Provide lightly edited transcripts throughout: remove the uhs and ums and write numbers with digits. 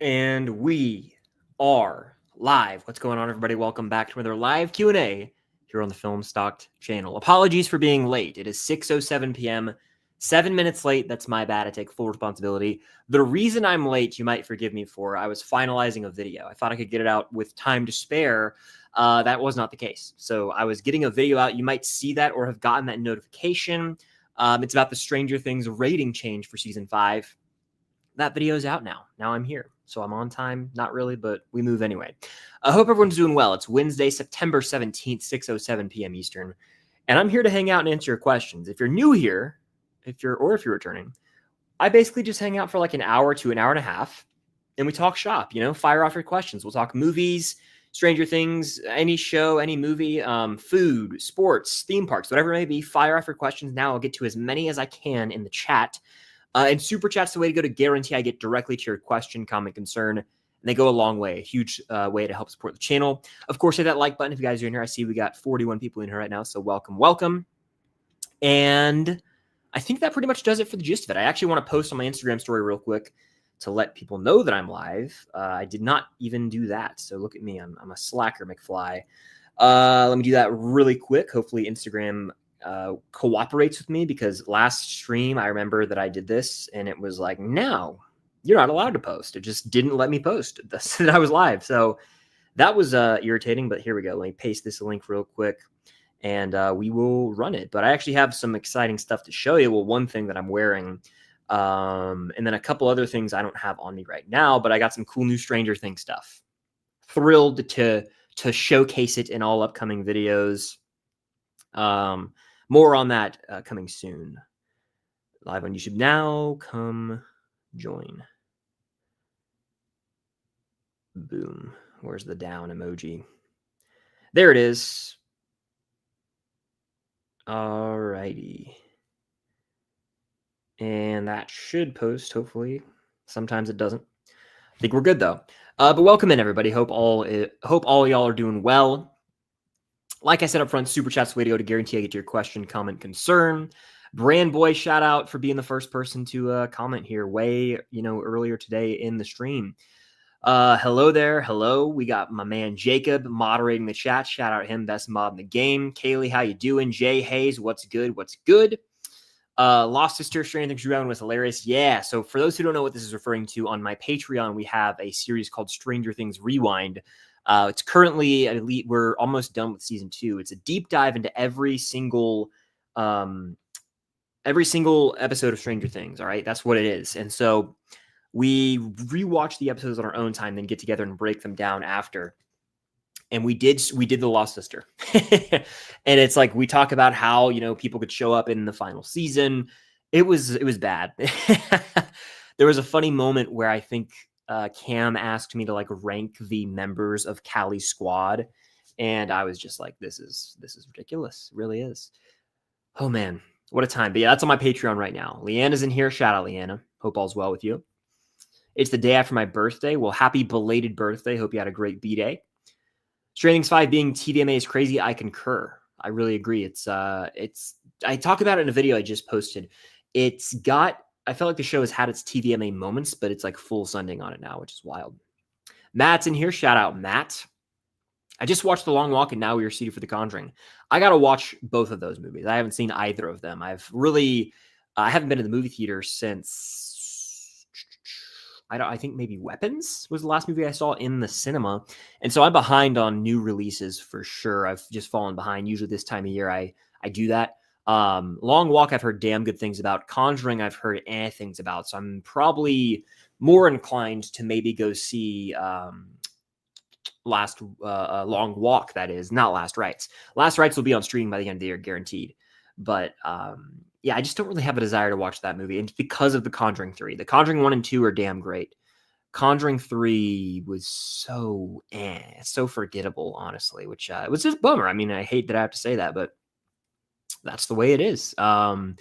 And we are live. What's going on, everybody? Welcome back to another live Q&A here on the Film Stocked channel. Apologies for being late. It is 6:07 p.m., 7 minutes late. That's my bad. I take full responsibility. The reason I'm late, you might forgive me for, I was finalizing a video. I thought I could get it out with time to spare. That was not the case. So I was getting a video out. You might see that or have gotten that notification. It's about the Stranger Things rating change for season 5. That video is out now. Now I'm here. So I'm on time. Not really, but we move anyway. I hope everyone's doing well. It's Wednesday, September 17th, 6:07 p.m. Eastern. And I'm here to hang out and answer your questions. If you're new here, if you're returning, I basically just hang out for like an hour to an hour and a half. And we talk shop, fire off your questions. We'll talk movies, Stranger Things, any show, any movie, food, sports, theme parks, whatever it may be. Fire off your questions now. I'll get to as many as I can in the chat. And Super Chat's the way to go to guarantee I get directly to your question, comment, concern. And they go a long way, a huge way to help support the channel. Of course, hit that like button if you guys are in here. I see we got 41 people in here right now, so welcome, welcome. And I think that pretty much does it for the gist of it. I actually want to post on my Instagram story real quick to let people know that I'm live. I did not even do that, so look at me. I'm a slacker, McFly. Let me do that really quick. Hopefully Instagram cooperates with me, because last stream I remember that I did this and it was like, no, you're not allowed to post. It just didn't let me post that I was live. So that was irritating, but here we go. Let me paste this link real quick and we will run it. But I actually have some exciting stuff to show you. Well, one thing that I'm wearing, and then a couple other things I don't have on me right now, but I got some cool new Stranger Things stuff. Thrilled to showcase it in all upcoming videos. More on that coming soon. Live on YouTube now. Come join. Boom. Where's the down emoji? There it is. Alrighty. And that should post, hopefully. Sometimes it doesn't. I think we're good, though. But welcome in, everybody. Hope all y'all are doing well. Like I said up front, Super Chat's the way to go to guarantee I get your question, comment, concern. Brand Boy, shout out for being the first person to comment here way, earlier today in the stream. Hello there. Hello. We got my man Jacob moderating the chat. Shout out him, best mod in the game. Kaylee, how you doing? Jay Hayes, what's good? What's good? Lost Sister, Stranger Things Rewound was hilarious. Yeah. So for those who don't know what this is referring to, on my Patreon, we have a series called Stranger Things Rewind. It's currently at Elite. We're almost done with season 2. It's a deep dive into every single episode of Stranger Things. All right. That's what it is. And so we rewatch the episodes on our own time, then get together and break them down after. And we did the Lost Sister. And it's like, we talk about how, people could show up in the final season. It was bad. There was a funny moment where I think Cam asked me to rank the members of Callie's squad. And I was just like, this is ridiculous. It really is. Oh man, what a time. But yeah, that's on my Patreon right now. Leanna's in here. Shout out, Leanna. Hope all's well with you. It's the day after my birthday. Well, happy belated birthday. Hope you had a great B-Day. Stranger Things 5 being TVMA is crazy. I concur. I really agree. I talk about it in a video I just posted. I felt like the show has had its TVMA moments, but it's like full Sunding on it now, which is wild. Matt's in here. Shout out, Matt. I just watched The Long Walk and now we are seated for The Conjuring. I got to watch both of those movies. I haven't seen either of them. I haven't been to the movie theater since, I think maybe Weapons was the last movie I saw in the cinema. And so I'm behind on new releases for sure. I've just fallen behind. Usually this time of year, I do that. Long Walk, I've heard damn good things about. Conjuring, I've heard things about. So I'm probably more inclined to maybe go see Long Walk, that is. Not Last Rites. Last Rites will be on streaming by the end of the year, guaranteed. But yeah, I just don't really have a desire to watch that movie. And it's because of The Conjuring 3. The Conjuring 1 and 2 are damn great. Conjuring 3 was so forgettable, honestly, which was just a bummer. I mean, I hate that I have to say that, but that's the way it is. So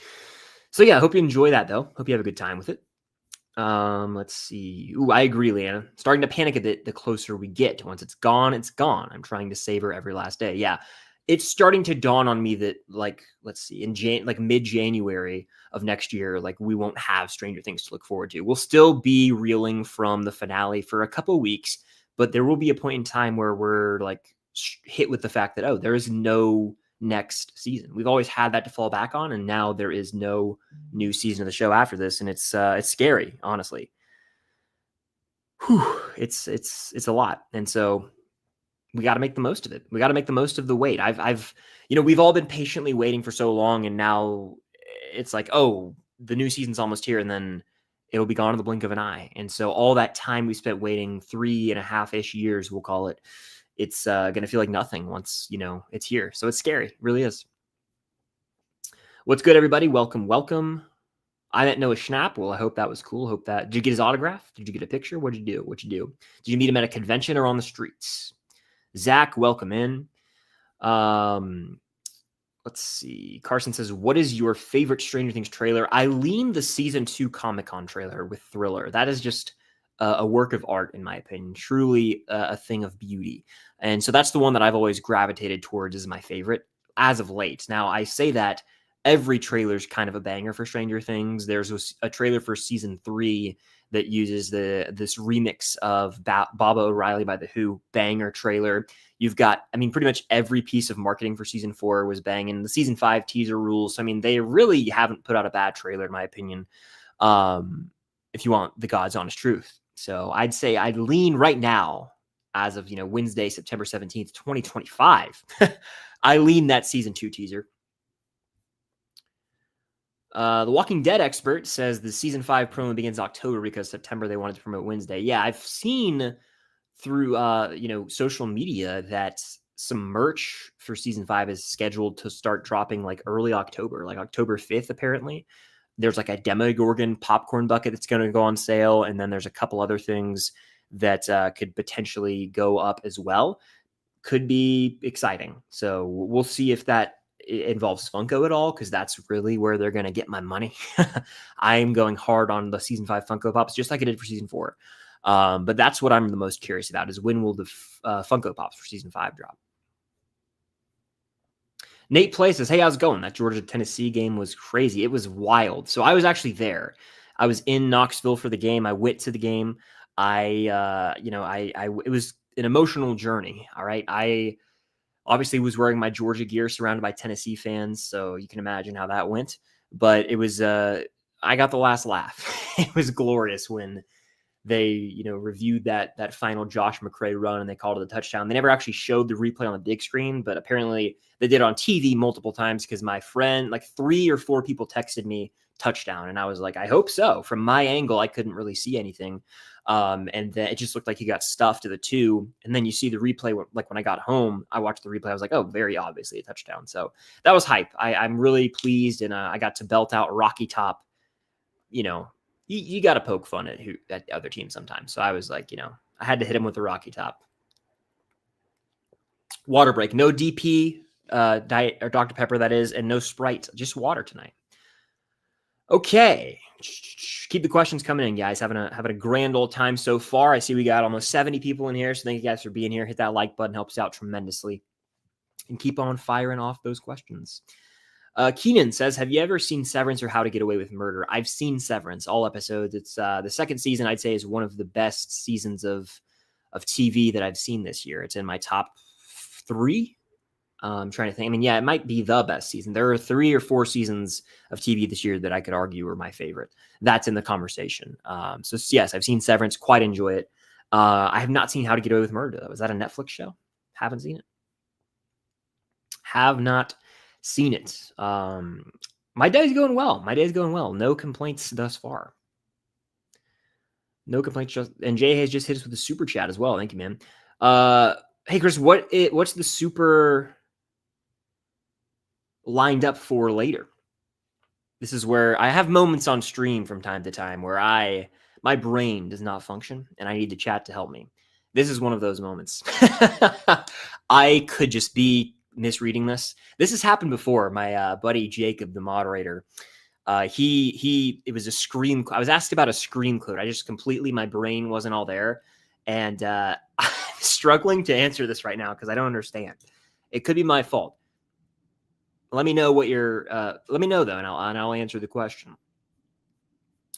yeah, I hope you enjoy that, though. Hope you have a good time with it. Let's see. Ooh, I agree, Leanna. Starting to panic a bit the closer we get. Once it's gone, it's gone. I'm trying to savor every last day. Yeah. it's starting to dawn on me that, like, let's see, in mid-January of next year, like, we won't have Stranger Things to look forward to. We'll still be reeling from the finale for a couple of weeks, but there will be a point in time where we're like hit with the fact that, oh, there is no next season. We've always had that to fall back on, and now there is no new season of the show after this, and it's scary, honestly. Whew, it's a lot, and so we got to make the most of it. We got to make the most of the wait. We've all been patiently waiting for so long, and now it's like, oh, the new season's almost here, and then it'll be gone in the blink of an eye. And so all that time we spent waiting, 3.5-ish years, we'll call it, it's going to feel like nothing once, it's here. So it's scary. It really is. What's good, everybody? Welcome. I met Noah Schnapp. Well, I hope that was cool. Did you get his autograph? Did you get a picture? What'd you do? Did you meet him at a convention or on the streets? Zach, welcome in. Let's see. Carson says, what is your favorite Stranger Things trailer? I lean the season 2 Comic-Con trailer with Thriller. That is just a work of art, in my opinion. Truly a thing of beauty. And so that's the one that I've always gravitated towards as my favorite as of late. Now, I say that every trailer is kind of a banger for Stranger Things. There's a trailer for season 3 that uses this remix of Baba O'Reilly by The Who, banger trailer. You've got, pretty much every piece of marketing for season 4 was banging. The season 5 teaser rules. So, they really haven't put out a bad trailer, in my opinion, if you want the God's honest truth. So I'd say I'd lean right now, as of, Wednesday, September 17th, 2025. I lean that season 2 teaser. The Walking Dead expert says the season 5 promo begins October because September they wanted to promote Wednesday. Yeah, I've seen through social media that some merch for season 5 is scheduled to start dropping like early October, like October 5th. Apparently, there's like a Demogorgon popcorn bucket that's going to go on sale, and then there's a couple other things that could potentially go up as well. Could be exciting. So we'll see if that involves Funko at all, because that's really where they're going to get my money. I'm going hard on the season 5 Funko Pops, just like I did for season 4. But that's what I'm the most curious about, is when will the Funko Pops for season 5 drop? Nate Play says, hey, how's it going? That Georgia-Tennessee game was crazy. It was wild. So I was actually there. I was in Knoxville for the game. I went to the game. It was an emotional journey. All right. I obviously was wearing my Georgia gear surrounded by Tennessee fans, so you can imagine how that went. But it was, I got the last laugh. It was glorious when they, reviewed that final Josh McCray run and they called it a touchdown. They never actually showed the replay on the big screen, but apparently they did it on TV multiple times because my friend, like 3 or 4 people texted me touchdown, and I was like, I hope so. From my angle, I couldn't really see anything. And then it just looked like he got stuffed to the 2. And then you see the replay, like when I got home, I watched the replay. I was like, oh, very obviously a touchdown. So that was hype. I'm really pleased. And I got to belt out Rocky Top. You got to poke fun at other teams sometimes. So I was like, I had to hit him with the Rocky Top. Water break. No DP, Diet or Dr. Pepper, that is, and no Sprite. Just water tonight. Okay. Keep the questions coming in, guys. Having a grand old time so far. I see we got almost 70 people in here, so thank you guys for being here. Hit that like button, helps out tremendously. And keep on firing off those questions. Keenan says, have you ever seen Severance or How to Get Away with Murder? I've seen Severance, all episodes. It's the second season, I'd say, is one of the best seasons of TV that I've seen this year. It's in my top 3. I'm trying to think. It might be the best season. There are 3 or 4 seasons of TV this year that I could argue are my favorite. That's in the conversation. So yes, I've seen Severance, quite enjoy it. I have not seen How to Get Away with Murder, though. Is that a Netflix show? Haven't seen it. Have not seen it. My day's going well. No complaints thus far. No complaints. And Jay has just hit us with a super chat as well. Thank you, man. Hey, Chris, what's the super lined up for later? This is where I have moments on stream from time to time where my brain does not function and I need the chat to help me. This is one of those moments. I could just be misreading this. This has happened before. My buddy Jacob, the moderator, it was a Scream. I was asked about a Scream quote. My brain wasn't all there. And I'm struggling to answer this right now because I don't understand. It could be my fault. Let me know what your let me know though, and I'll answer the question.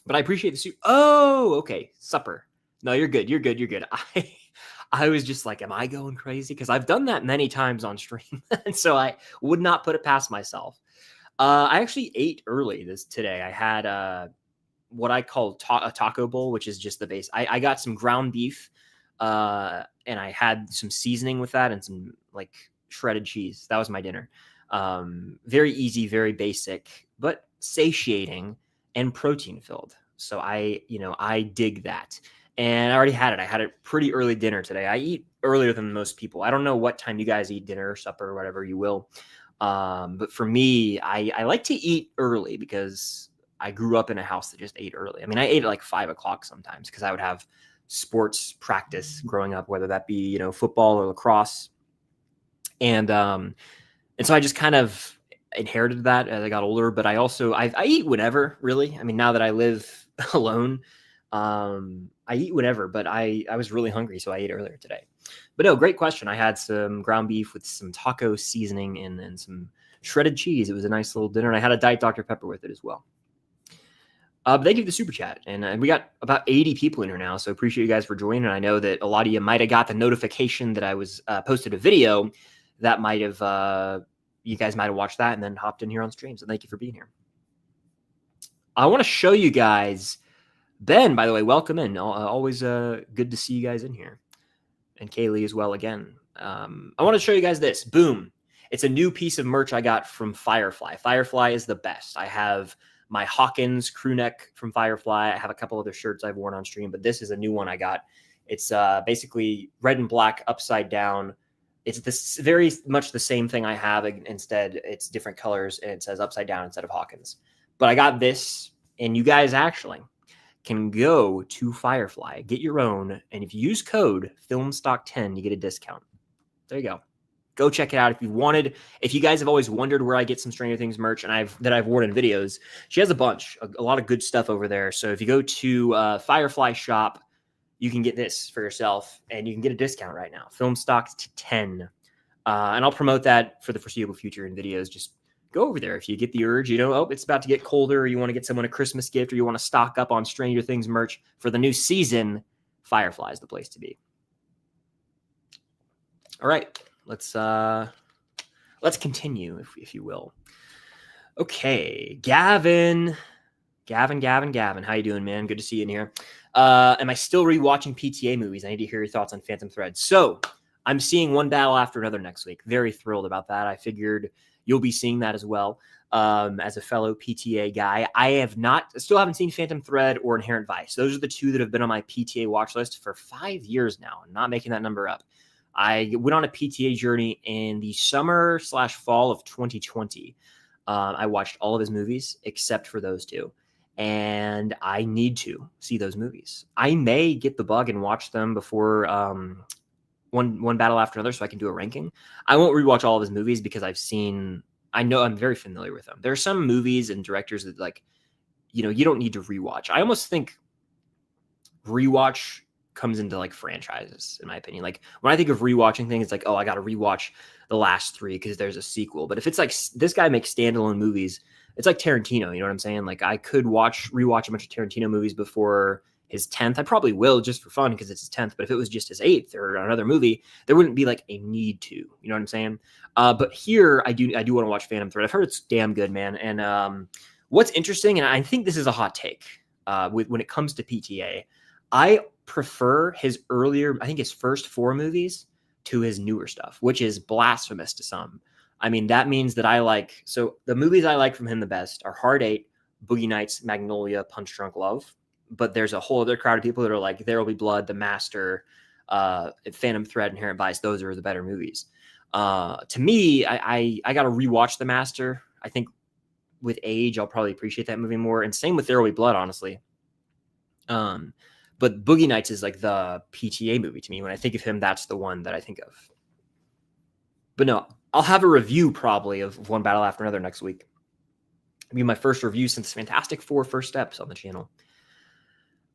But I appreciate the soup. Oh, okay. Supper. No, you're good. You're good. You're good. I was just like, am I going crazy? Because I've done that many times on stream. And so I would not put it past myself. I actually ate early today. I had what I call a taco bowl, which is just the base. I got some ground beef, and I had some seasoning with that and some like shredded cheese. That was my dinner. Very easy, very basic, but satiating and protein filled. So I dig that. And I already had it. I had a pretty early dinner today. I eat earlier than most people. I don't know what time you guys eat dinner, supper, or whatever you will. But for me, I like to eat early because I grew up in a house that just ate early. I mean, I ate at like 5 o'clock sometimes because I would have sports practice growing up, whether that be, football or lacrosse. And so I just kind of inherited that as I got older, but I eat whenever, really. I mean, now that I live alone, I eat whenever, but I was really hungry, so I ate earlier today. But no, great question. I had some ground beef with some taco seasoning and some shredded cheese. It was a nice little dinner, and I had a Diet Dr. Pepper with it as well. But thank you for the super chat. And we got about 80 people in here now, so appreciate you guys for joining. And I know that a lot of you might have got the notification that I was posted a video that might have, you guys might have watched that and then hopped in here on stream. So thank you for being here. I want to show you guys, Ben, by the way, welcome in. Always good to see you guys in here. And Kaylee as well again. I want to show you guys this. Boom. It's a new piece of merch I got from Firefly. Firefly is the best. I have my Hawkins crew neck from Firefly. I have a couple other shirts I've worn on stream, but this is a new one I got. It's basically red and black upside down. It's this very much the same thing I have. Instead, it's different colors, and it says upside down instead of Hawkins. But I got this, and you guys actually can go to Firefly, get your own, and if you use code FilmStock10, you get a discount. There you go. Go check it out if you wanted. If you guys have always wondered where I get some Stranger Things merch and I've worn in videos, she has a bunch, a lot of good stuff over there. So if you go to Firefly shop, you can get this for yourself, and you can get a discount right now. FilmStock10, and I'll promote that for the foreseeable future in videos. Just go over there if you get the urge. It's about to get colder, or you want to get someone a Christmas gift, or you want to stock up on Stranger Things merch for the new season. Firefly is the place to be. All right. Let's continue, if you will. Okay, Gavin, how you doing, man? Good to see you in here. Am I still rewatching PTA movies? I need to hear your thoughts on Phantom Thread. So I'm seeing One Battle After Another next week. Very thrilled about that. I figured you'll be seeing that as well. As a fellow PTA guy, I still haven't seen Phantom Thread or Inherent Vice. Those are the two that have been on my PTA watch list for 5 years now. I'm not making that number up. I went on a PTA journey in the summer/fall of 2020. I watched all of his movies except for those two, and I need to see those movies. I may get the bug and watch them before one Battle After Another, so I can do a ranking. I won't rewatch all of his movies because I know I'm very familiar with them. There are some movies and directors that you don't need to rewatch. I almost think rewatch comes into like franchises, in my opinion. Like when I think of rewatching things, it's like, oh, I got to rewatch the last 3 because there's a sequel. But if it's like this guy makes standalone movies, it's like Tarantino. You know what I'm saying? Like I could rewatch a bunch of Tarantino movies before his 10th. I probably will just for fun because it's his 10th. But if it was just his 8th or another movie, there wouldn't be like a need to. You know what I'm saying? But here I do want to watch Phantom Thread. I've heard it's damn good, man. And what's interesting, and I think this is a hot take when it comes to PTA, I prefer his earlier, I think his first 4 movies to his newer stuff, which is blasphemous to some. I mean, that means that so the movies I like from him the best are Hard 8, Boogie Nights, Magnolia, Punch Drunk Love. But there's a whole other crowd of people that are like, There Will Be Blood, The Master, Phantom Thread, Inherent Vice. Those are the better movies. To me, I got to rewatch The Master. I think with age, I'll probably appreciate that movie more. And same with There Will Be Blood, honestly. But Boogie Nights is like the PTA movie to me. When I think of him, that's the one that I think of. But no, I'll have a review probably of One Battle After Another next week. It'll be my first review since Fantastic Four First Steps on the channel.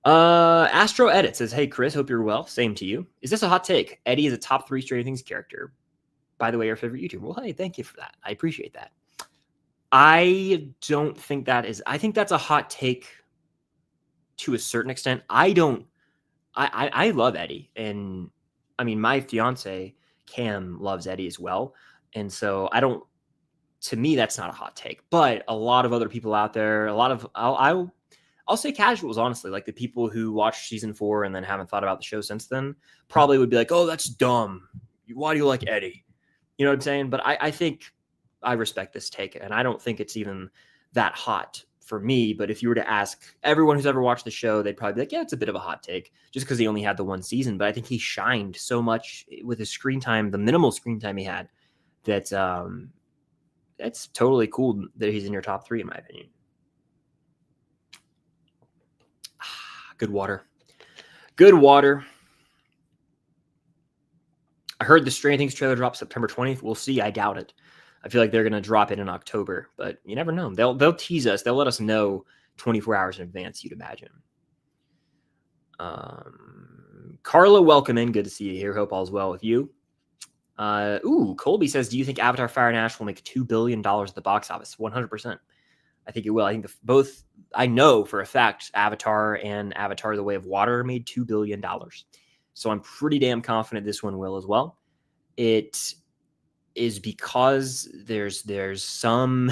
Astro Edit says, hey, Chris, hope you're well. Same to you. Is this a hot take? Eddie is a top 3 Stranger Things character. By the way, our favorite YouTuber. Well, hey, thank you for that. I appreciate that. I don't think that is. I think that's a hot take to a certain extent. I love Eddie, and I mean my fiance Cam loves Eddie as well, and so I don't. To me, that's not a hot take, but a lot of other people out there, a lot of I'll say casuals, honestly, like the people who watched season 4 and then haven't thought about the show since then, probably would be like, "Oh, that's dumb. Why do you like Eddie?" You know what I'm saying? But I think I respect this take, and I don't think it's even that hot for me. But if you were to ask everyone who's ever watched the show, they'd probably be like, "Yeah, it's a bit of a hot take," just because he only had the one season. But I think he shined so much with his screen time, the minimal screen time he had, that that's totally cool that he's in your top 3, in my opinion. Good water. Good water. I heard the Stranger Things trailer drops September 20th. We'll see. I doubt it. I feel like they're going to drop it in October, but you never know. They'll tease us. They'll let us know 24 hours in advance, you'd imagine. Carla, welcome in. Good to see you here. Hope all's well with you. Colby says, do you think Avatar Fire and Ash will make $2 billion at the box office? 100%. I think it will. I think both, I know for a fact, Avatar and Avatar The Way of Water made $2 billion. So I'm pretty damn confident this one will as well. It is because there's some,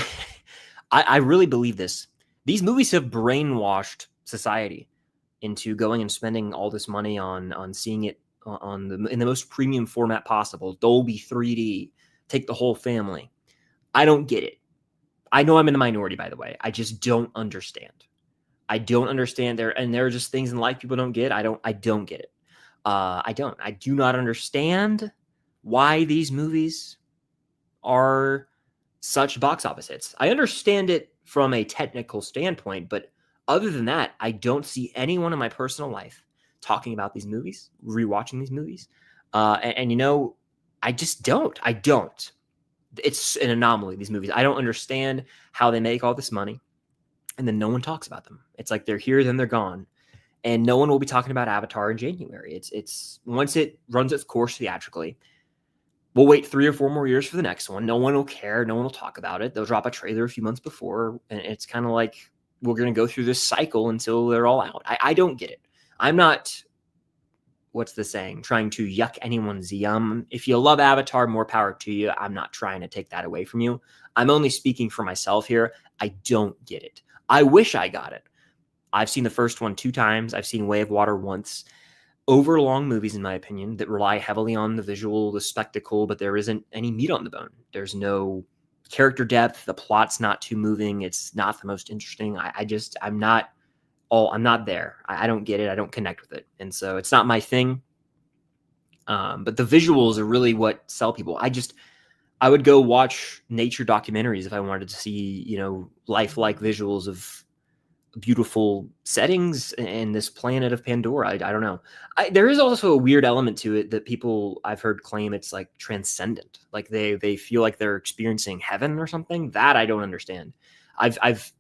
I really believe this. These movies have brainwashed society into going and spending all this money on seeing it in the most premium format possible. Dolby 3D, take the whole family. I don't get it. I know I'm in the minority, by the way. I just don't understand. I don't understand there, and there are just things in life people don't get. I don't get it. I do not understand why these movies are such box office hits. I understand it from a technical standpoint, but other than that, I don't see anyone in my personal life talking about these movies, rewatching these movies. And you know, I just don't. I don't. It's an anomaly, these movies. I don't understand how they make all this money and then no one talks about them. It's like they're here, then they're gone. And no one will be talking about Avatar in January. It's once it runs its course theatrically, we'll wait 3 or 4 more years for the next one. No one will care. No one will talk about it. They'll drop a trailer a few months before. And it's kind of like we're going to go through this cycle until they're all out. I don't get it. I'm not, what's the saying, trying to yuck anyone's yum. If you love Avatar, more power to you. I'm not trying to take that away from you. I'm only speaking for myself here. I don't get it. I wish I got it. I've seen the first one 2 times. I've seen Way of Water once. Overlong movies, in my opinion, that rely heavily on the visual, the spectacle, but there isn't any meat on the bone. There's no character depth. The plot's not too moving. It's not the most interesting. I'm not there. I don't get it. I don't connect with it. And so it's not my thing. But the visuals are really what sell people. I would go watch nature documentaries if I wanted to see, lifelike visuals of beautiful settings in this planet of Pandora. I don't know. There is also a weird element to it that people I've heard claim it's like transcendent. Like they feel like they're experiencing heaven or something. That I don't understand. I've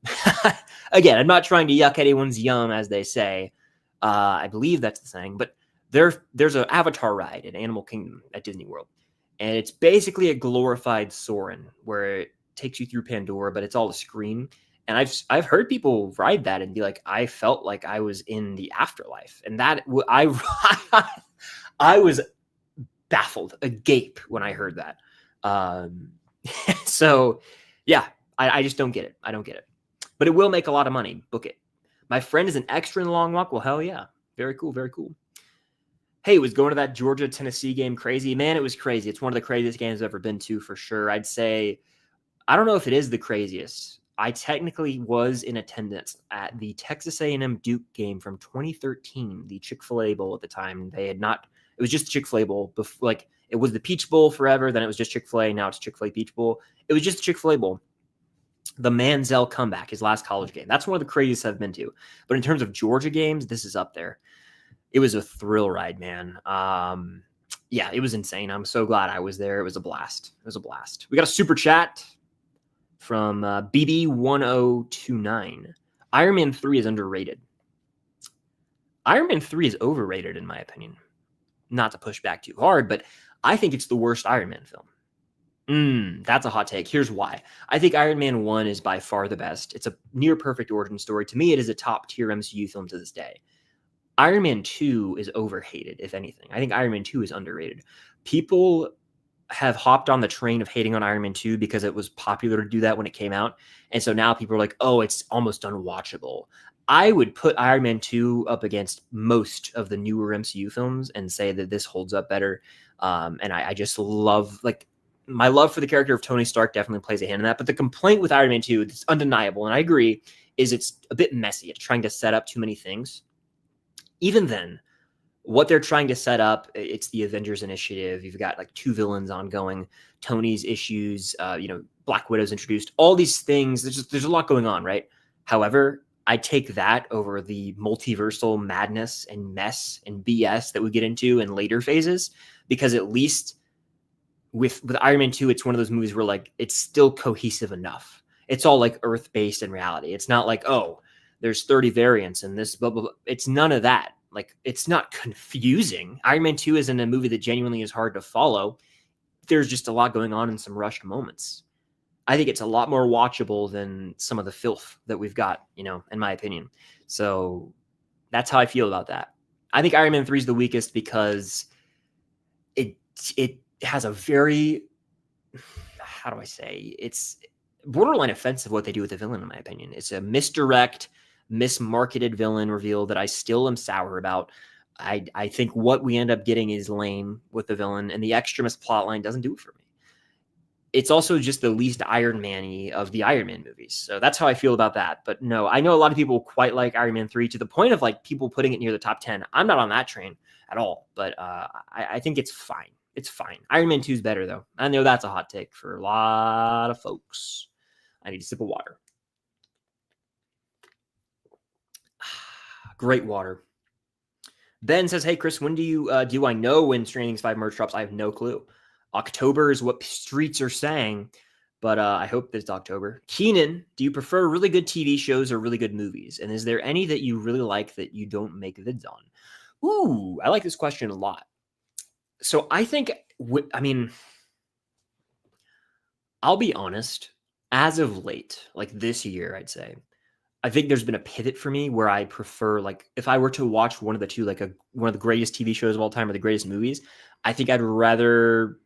again, I'm not trying to yuck anyone's yum, as they say. I believe that's the saying, but there's an Avatar ride at Animal Kingdom at Disney World. And it's basically a glorified Soarin' where it takes you through Pandora, but it's all a screen. And I've heard people ride that and be like, I felt like I was in the afterlife. And that I was baffled, agape when I heard that. So yeah, I just don't get it. I don't get it. But it will make a lot of money. Book it. My friend is an extra in the long walk. Well, hell yeah. Very cool. Very cool. Hey, was going to that Georgia-Tennessee game crazy? Man, it was crazy. It's one of the craziest games I've ever been to for sure. I'd say, I don't know if it is the craziest. I technically was in attendance at the Texas A&M Duke game from 2013, the Chick-fil-A Bowl at the time. It was just the Chick-fil-A Bowl. Like, it was the Peach Bowl forever, then it was just Chick-fil-A, now it's Chick-fil-A Peach Bowl. It was just the Chick-fil-A Bowl. The Manziel comeback, his last college game. That's one of the craziest I've been to. But in terms of Georgia games, this is up there. It was a thrill ride, man. Yeah, it was insane. I'm so glad I was there. It was a blast. We got a super chat from BB1029. Iron Man 3 is underrated. Iron Man 3 is overrated, in my opinion. Not to push back too hard, but I think it's the worst Iron Man film. That's a hot take. Here's why. I think Iron Man 1 is by far the best. It's a near perfect origin story. To me, it is a top tier MCU film to this day. Iron Man 2 is overhated, if anything. I think Iron Man 2 is underrated. People have hopped on the train of hating on Iron Man 2 because it was popular to do that when it came out. And so now people are like, oh, it's almost unwatchable. I would put Iron Man 2 up against most of the newer MCU films and say that this holds up better. And I just love, like, my love for the character of Tony Stark definitely plays a hand in that. But the complaint with Iron Man 2, it's undeniable, and I agree, is it's a bit messy. It's trying to set up too many things. Even then, what they're trying to set up, it's the Avengers Initiative. You've got like 2 villains ongoing, Tony's issues, Black Widow's introduced, all these things. There's a lot going on, right? However, I take that over the multiversal madness and mess and BS that we get into in later phases, because at least with Iron Man 2, it's one of those movies where like it's still cohesive enough. It's all like Earth-based in reality. It's not like, oh, there's 30 variants and this blah, blah, blah. It's none of that. Like, it's not confusing. Iron Man 2 isn't a movie that genuinely is hard to follow. There's just a lot going on in some rushed moments. I think it's a lot more watchable than some of the filth that we've got, in my opinion. So that's how I feel about that. I think Iron Man 3 is the weakest because it has a very, how do I say, it's borderline offensive what they do with the villain, in my opinion. It's a misdirect, mismarketed villain reveal that I still am sour about. I think what we end up getting is lame with the villain, and the extremist plotline doesn't do it for me. It's also just the least Iron Man-y of the Iron Man movies. So that's how I feel about that. But no, I know a lot of people quite like Iron Man 3 to the point of like people putting it near the top 10. I'm not on that train at all, but I think it's fine. It's fine. Iron Man 2 is better, though. I know that's a hot take for a lot of folks. I need a sip of water. Great water. Ben says, hey, Chris, when do I know when Stranger Things 5 merch drops? I have no clue. October is what streets are saying, but I hope that it's October. Keenan, do you prefer really good TV shows or really good movies? And is there any that you really like that you don't make vids on? Ooh, I like this question a lot. So I think, I'll be honest, as of late, like this year, I'd say, I think there's been a pivot for me where I prefer, like, if I were to watch one of the two, like one of the greatest TV shows of all time or the greatest movies, I think I'd rather,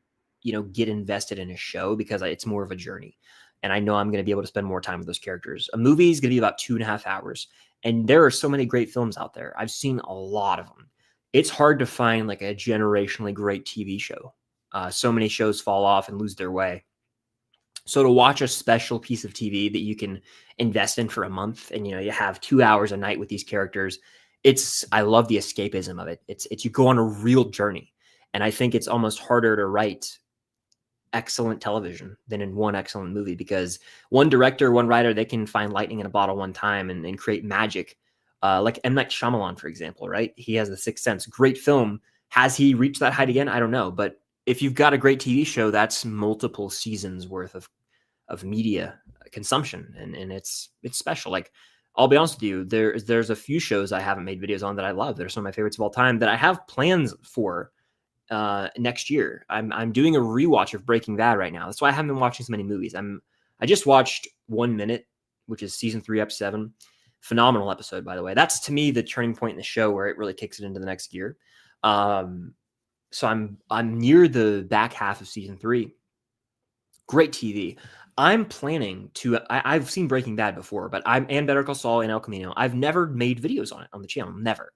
get invested in a show because it's more of a journey. And I know I'm going to be able to spend more time with those characters. A movie is going to be about 2.5 hours. And there are so many great films out there. I've seen a lot of them. It's hard to find like a generationally great TV show. So many shows fall off and lose their way. So to watch a special piece of TV that you can invest in for a month and, you have 2 hours a night with these characters, I love the escapism of it. It's you go on a real journey. And I think it's almost harder to write excellent television than in one excellent movie, because one director, one writer, they can find lightning in a bottle one time and create magic. Like M. Night Shyamalan, for example, right? He has The Sixth Sense. Great film. Has he reached that height again? I don't know. But if you've got a great TV show, that's multiple seasons worth of media consumption, and it's special. Like, I'll be honest with you, there's a few shows I haven't made videos on that I love. They're some of my favorites of all time that I have plans for next year. I'm doing a rewatch of Breaking Bad right now. That's why I haven't been watching so many movies. I just watched 1 Minute, which is season 3, episode 7. Phenomenal episode, by the way. That's, to me, the turning point in the show where it really kicks it into the next gear. So I'm near the back half of season 3. Great TV. I'm planning to. I've seen Breaking Bad before, but and Better Call Saul and El Camino. I've never made videos on it on the channel. Never.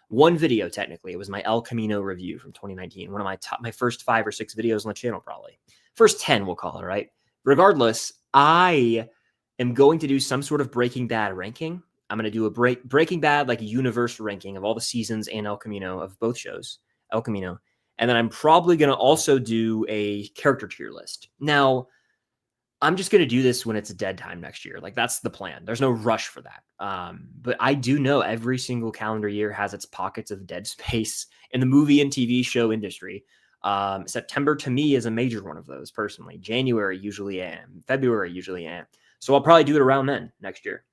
One video, technically. It was my El Camino review from 2019. One of my first 5 or 6 videos on the channel, probably. First 10, we'll call it, right? Regardless, I am going to do some sort of Breaking Bad ranking. I'm going to do a Breaking Bad, like, universe ranking of all the seasons and El Camino of both shows, El Camino. And then I'm probably going to also do a character tier list. Now, I'm just going to do this when it's dead time next year. Like, that's the plan. There's no rush for that. But I do know every single calendar year has its pockets of dead space in the movie and TV show industry. September, to me, is a major one of those, personally. January, usually am. February, usually am. So I'll probably do it around then next year.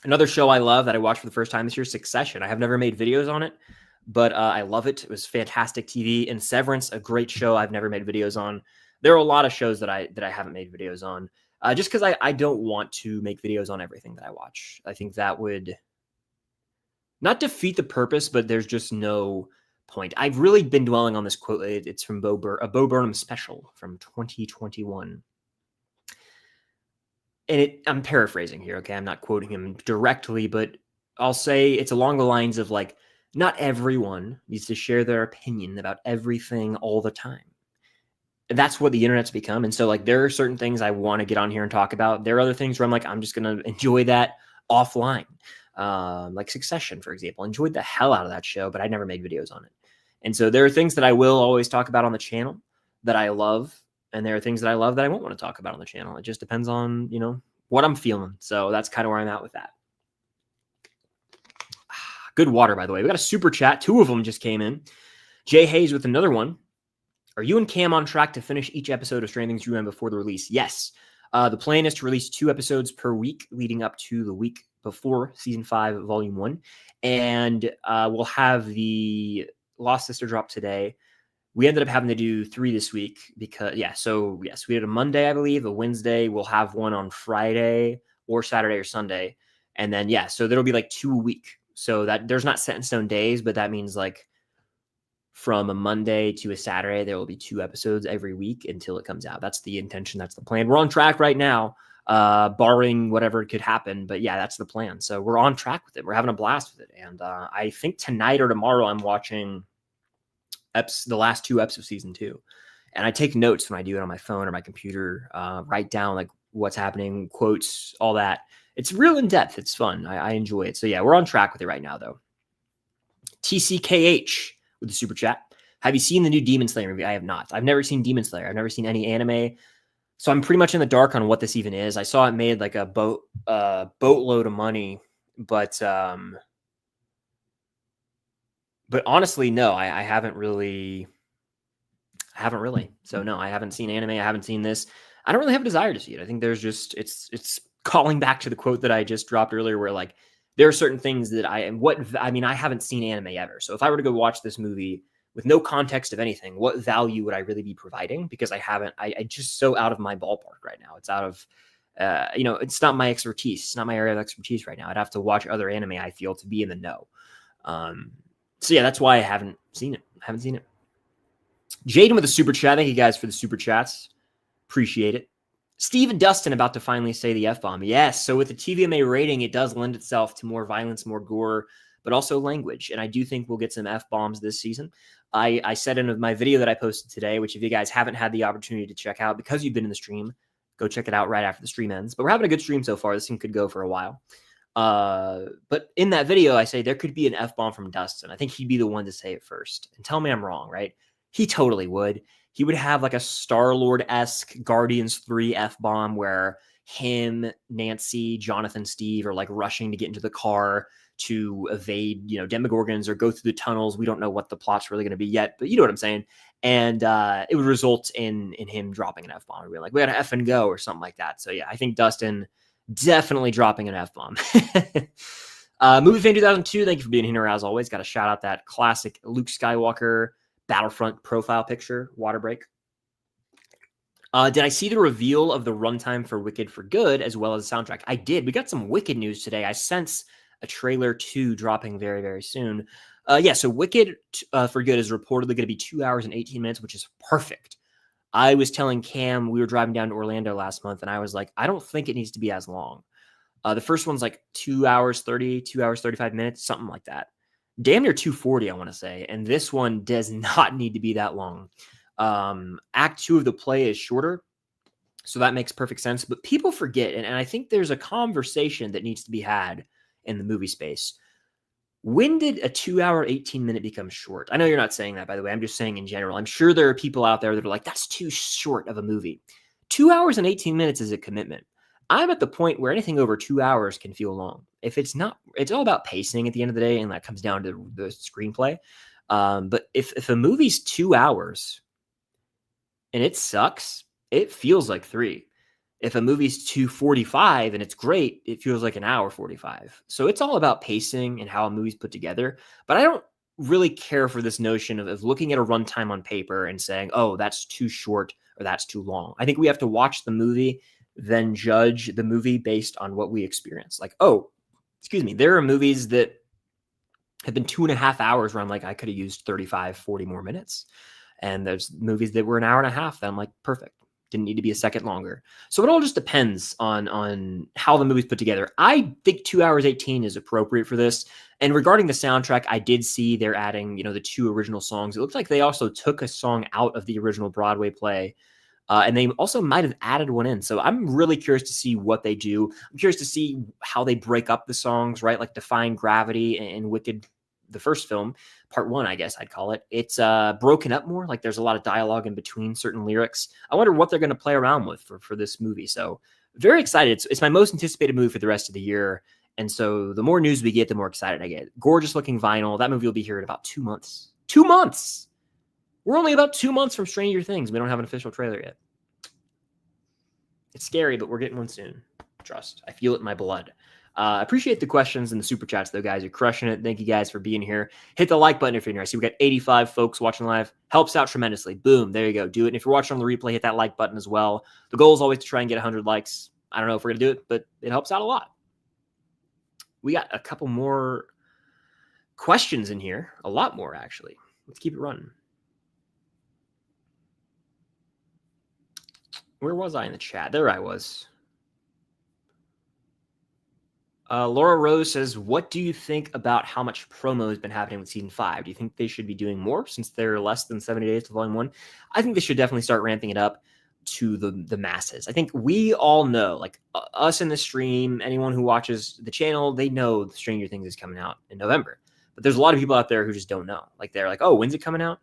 Another show I love that I watched for the first time this year, Succession. I have never made videos on it, but I love it. It was fantastic TV. And Severance, a great show I've never made videos on. There are a lot of shows that I haven't made videos on, just because I don't want to make videos on everything that I watch. I think that would not defeat the purpose, but there's just no point. I've really been dwelling on this quote. It's from a Bo Burnham special from 2021. And I'm paraphrasing here, okay? I'm not quoting him directly, but I'll say it's along the lines of like, not everyone needs to share their opinion about everything all the time. And that's what the internet's become. And so like, there are certain things I want to get on here and talk about. There are other things where I'm like, I'm just going to enjoy that offline. Like Succession, for example, enjoyed the hell out of that show, but I never made videos on it. And so there are things that I will always talk about on the channel that I love. And there are things that I love that I won't want to talk about on the channel. It just depends on, what I'm feeling. So that's kind of where I'm at with that. Good water, by the way. We got a super chat. 2 of them just came in. Jay Hayes with another one. Are you and Cam on track to finish each episode of Stranger Things Rewind before the release? Yes. The plan is to release 2 episodes per week leading up to the week before season 5, volume 1. And we'll have the Lost Sister drop today. We ended up having to do 3 this week because, we did a Monday, I believe, a Wednesday. We'll have one on Friday or Saturday or Sunday. And then, so there'll be like 2 a week. So that there's not set in stone days, but that means like from a Monday to a Saturday, there will be 2 episodes every week until it comes out. That's the intention. That's the plan. We're on track right now, barring whatever could happen. But yeah, that's the plan. So we're on track with it. We're having a blast with it. And I think tonight or tomorrow, I'm watching the last 2 eps of season 2. And I take notes when I do it on my phone or my computer, write down like what's happening, quotes, all that. It's real in depth. It's fun. I enjoy it. So yeah, we're on track with it right now though. TCKH with the super chat. Have you seen the new Demon Slayer movie? I have not. I've never seen Demon Slayer. I've never seen any anime. So I'm pretty much in the dark on what this even is. I saw it made like a boatload of money, but honestly, no, I haven't really. So no, I haven't seen anime. I haven't seen this. I don't really have a desire to see it. I think there's just, it's calling back to the quote that I just dropped earlier where like, there are certain things that I haven't seen anime ever. So if I were to go watch this movie with no context of anything, what value would I really be providing? Because I just so out of my ballpark right now. It's out of, it's not my expertise. It's not my area of expertise right now. I'd have to watch other anime, I feel, to be in the know. So yeah, that's why I haven't seen it. Jaden with a super chat. Thank you guys for the super chats. Appreciate it. Steve and Dustin about to finally say the F-bomb. Yes, so with the TVMA rating, it does lend itself to more violence, more gore, but also language. And I do think we'll get some F-bombs this season. I said in my video that I posted today, which if you guys haven't had the opportunity to check out because you've been in the stream, go check it out right after the stream ends. But we're having a good stream so far. This thing could go for a while. But in that video, I say there could be an F-bomb from Dustin. I think he'd be the one to say it first. And tell me I'm wrong, right? He totally would. He would have like a Star-Lord-esque Guardians 3 F-bomb where him, Nancy, Jonathan, Steve are like rushing to get into the car to evade, Demogorgons or go through the tunnels. We don't know what the plot's really going to be yet, but you know what I'm saying. And it would result in him dropping an F-bomb. We'd be like, we got to F and go or something like that. So yeah, I think Dustin definitely dropping an F-bomb. Movie Fan 2002, thank you for being here as always. Got to shout out that classic Luke Skywalker Battlefront profile picture, water break. Did I see the reveal of the runtime for Wicked for Good as well as the soundtrack? I did. We got some Wicked news today. I sense a trailer 2 dropping very, very soon. So Wicked for Good is reportedly going to be 2 hours and 18 minutes, which is perfect. I was telling Cam, we were driving down to Orlando last month, and I was like, I don't think it needs to be as long. The first one's like 2 hours 30, 2 hours 35 minutes, something like that. Damn near 240, I want to say. And this one does not need to be that long. Act 2 of the play is shorter, so that makes perfect sense. But people forget, and I think there's a conversation that needs to be had in the movie space. When did a 2 hour, 18 minute become short? I know you're not saying that, by the way. I'm just saying in general. I'm sure there are people out there that are like, that's too short of a movie. 2 hours and 18 minutes is a commitment. I'm at the point where anything over 2 hours can feel long. If it's not, it's all about pacing at the end of the day, and that comes down to the screenplay. But if a movie's 2 hours and it sucks, it feels like 3. If a movie's 2:45 and it's great, it feels like an hour 45. So it's all about pacing and how a movie's put together. But I don't really care for this notion of looking at a runtime on paper and saying, oh, that's too short or that's too long. I think we have to watch the movie, then judge the movie based on what we experience. Like, oh, excuse me, there are movies that have been 2.5 hours where I'm like, I could have used 35, 40 more minutes. And there's movies that were an hour and a half that I'm like, perfect. Didn't need to be a second longer. So it all just depends on how the movie's put together. I think 2 hours 18 is appropriate for this. And regarding the soundtrack, I did see they're adding, the 2 original songs. It looks like they also took a song out of the original Broadway play. And they also might have added one in. So I'm really curious to see what they do. I'm curious to see how they break up the songs, right? Like Defying Gravity and Wicked, the first film, part 1, I guess I'd call it. It's broken up more. Like there's a lot of dialogue in between certain lyrics. I wonder what they're going to play around with for this movie. So very excited. It's my most anticipated movie for the rest of the year. And so the more news we get, the more excited I get. Gorgeous looking vinyl. That movie will be here in about 2 months. 2 months! We're only about 2 months from Stranger Things. We don't have an official trailer yet. It's scary, but we're getting one soon. Trust. I feel it in my blood. Appreciate the questions and the super chats, though, guys. You're crushing it. Thank you guys for being here. Hit the like button if you're new. I see we got 85 folks watching live. Helps out tremendously. Boom. There you go. Do it. And if you're watching on the replay, hit that like button as well. The goal is always to try and get 100 likes. I don't know if we're going to do it, but it helps out a lot. We got a couple more questions in here. A lot more, actually. Let's keep it running. Where was I in the chat? There I was. Laura Rose says, what do you think about how much promo has been happening with season 5? Do you think they should be doing more since they're less than 70 days to volume 1? I think they should definitely start ramping it up to the masses. I think we all know, like us in the stream, anyone who watches the channel, they know Stranger Things is coming out in November. But there's a lot of people out there who just don't know. Like they're like, oh, when's it coming out?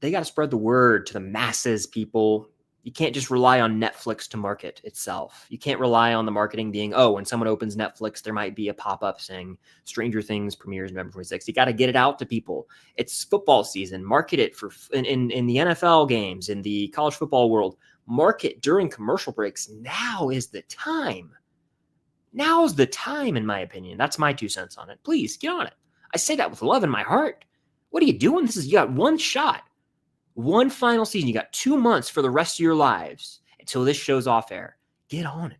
They got to spread the word to the masses, people. You can't just rely on Netflix to market itself. You can't rely on the marketing being, oh, when someone opens Netflix, there might be a pop-up saying Stranger Things premieres November 26th. You got to get it out to people. It's football season. Market it for in the NFL games, in the college football world. Market during commercial breaks. Now is the time. Now's the time, in my opinion. That's my 2 cents on it. Please, get on it. I say that with love in my heart. What are you doing? You got one shot. One final season. You got 2 months for the rest of your lives until this show's off air. Get on it.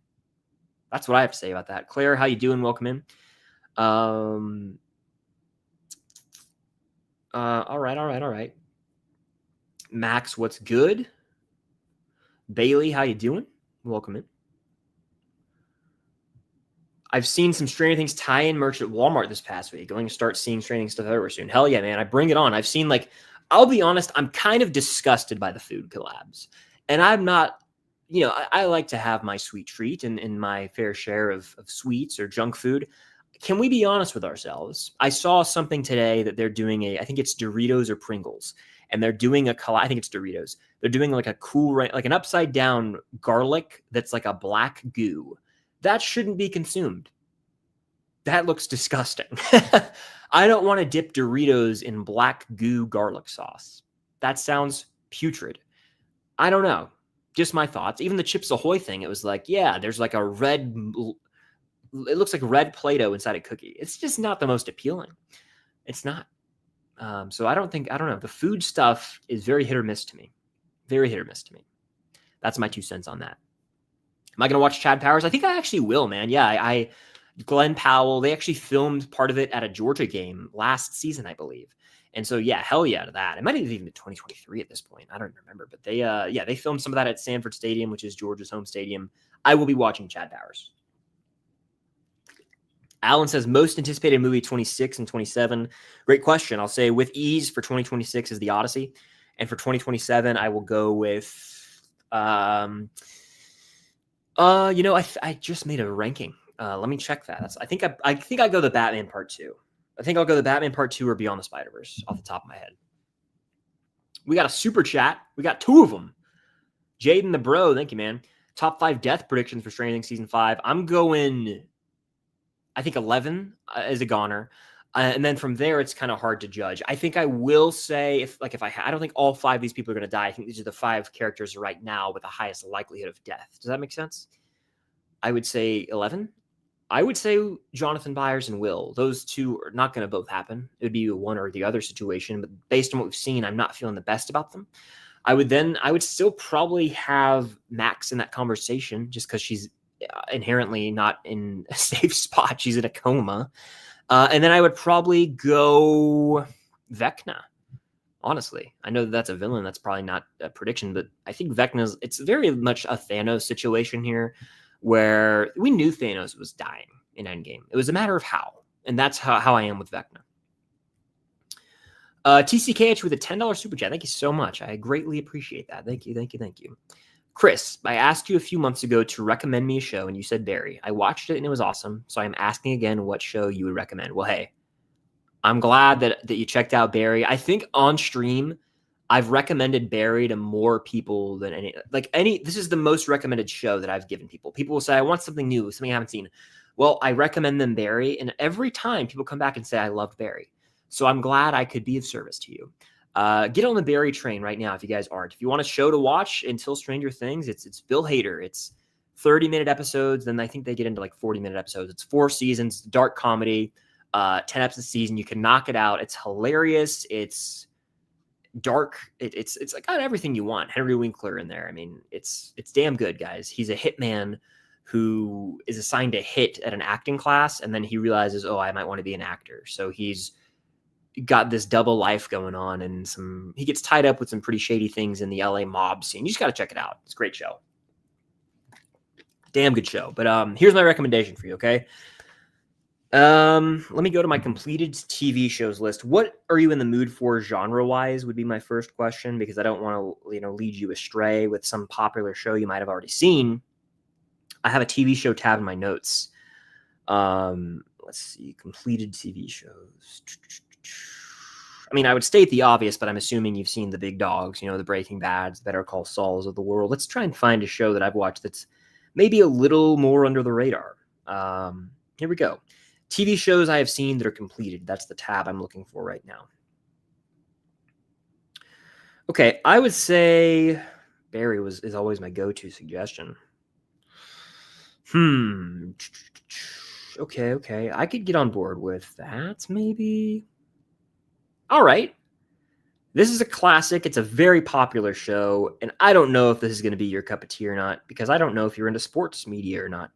That's what I have to say about that. Claire, how you doing? Welcome in. All right. Max, what's good? Bailey, how you doing? Welcome in. I've seen some Stranger Things tie-in merch at Walmart this past week. Going to start seeing Stranger Things stuff everywhere soon. Hell yeah, man. I bring it on. I've seen I'll be honest, I'm kind of disgusted by the food collabs. And I'm not, I like to have my sweet treat and my fair share of sweets or junk food. Can we be honest with ourselves? I saw something today that they're doing I think it's Doritos or Pringles. And they're doing I think it's Doritos. They're doing like a cool, like an upside down garlic that's like a black goo. That shouldn't be consumed. That looks disgusting. I don't want to dip Doritos in black goo garlic sauce. That sounds putrid. I don't know. Just my thoughts. Even the Chips Ahoy thing, it was like, yeah, there's like it looks like red Play-Doh inside a cookie. It's just not the most appealing. It's not. So I don't know. The food stuff is very hit or miss to me. Very hit or miss to me. That's my 2 cents on that. Am I going to watch Chad Powers? I think I actually will, man. Yeah, Glenn Powell, they actually filmed part of it at a Georgia game last season, I believe. And so, yeah, hell yeah to that. It might have even been 2023 at this point. I don't remember. But they filmed some of that at Sanford Stadium, which is Georgia's home stadium. I will be watching Chad Powers. Alan says, most anticipated movie 26 and 27. Great question. I'll say with ease for 2026 is The Odyssey. And for 2027, I will go with, I just made a ranking. Let me check that. I think I go the Batman Part 2. I think I'll go the Batman Part 2 or Beyond the Spider-Verse off the top of my head. We got a super chat. We got 2 of them. Jaden the Bro, thank you, man. Top 5 death predictions for Stranger Things Season 5. I'm going, I think 11 is a goner. And then from there, it's kind of hard to judge. I think I will say, I don't think all 5 of these people are going to die. I think these are the 5 characters right now with the highest likelihood of death. Does that make sense? I would say 11. I would say Jonathan Byers and Will. Those two are not going to both happen. It would be one or the other situation, but based on what we've seen, I'm not feeling the best about them. I would still probably have Max in that conversation just because she's inherently not in a safe spot. She's in a coma. And then I would probably go Vecna. Honestly, I know that's a villain. That's probably not a prediction, but I think it's very much a Thanos situation here where we knew Thanos was dying in Endgame. It was a matter of how. And that's how I am with Vecna. TCKH with a $10 super chat. Thank you so much. I greatly appreciate that. Thank you. Chris, I asked you a few months ago to recommend me a show, and you said Barry. I watched it, and it was awesome. So I'm asking again what show you would recommend. Well, hey, I'm glad that you checked out Barry. I think on stream, I've recommended Barry to more people than any. This is the most recommended show that I've given people. People will say, I want something new, something I haven't seen. Well, I recommend them Barry, and every time people come back and say, I loved Barry. So I'm glad I could be of service to you. Get on the Barry train right now if you guys aren't. If you want a show to watch until Stranger Things, it's Bill Hader. It's 30-minute episodes. Then I think they get into like 40-minute episodes. It's 4 seasons, dark comedy, 10 episodes a season. You can knock it out. It's hilarious. It's dark. It's like got everything you want. Henry Winkler in there. I mean, it's damn good, guys. He's a hitman who is assigned a hit at an acting class, and then he realizes, oh, I might want to be an actor. So he's got this double life going on, and he gets tied up with some pretty shady things in the LA mob scene. You just got to check it out. It's a great show. Damn good show. But here's my recommendation for you, okay? Let me go to my completed TV shows list. What are you in the mood for genre-wise would be my first question, because I don't want to, lead you astray with some popular show you might have already seen. I have a TV show tab in my notes. Let's see, completed TV shows. I mean, I would state the obvious, but I'm assuming you've seen the big dogs, the Breaking Bads, Better Call Sauls of the world. Let's try and find a show that I've watched that's maybe a little more under the radar. Here we go. TV shows I have seen that are completed. That's the tab I'm looking for right now. Okay, I would say Barry is always my go-to suggestion. Okay. I could get on board with that, maybe. All right. This is a classic. It's a very popular show, and I don't know if this is going to be your cup of tea or not, because I don't know if you're into sports media or not.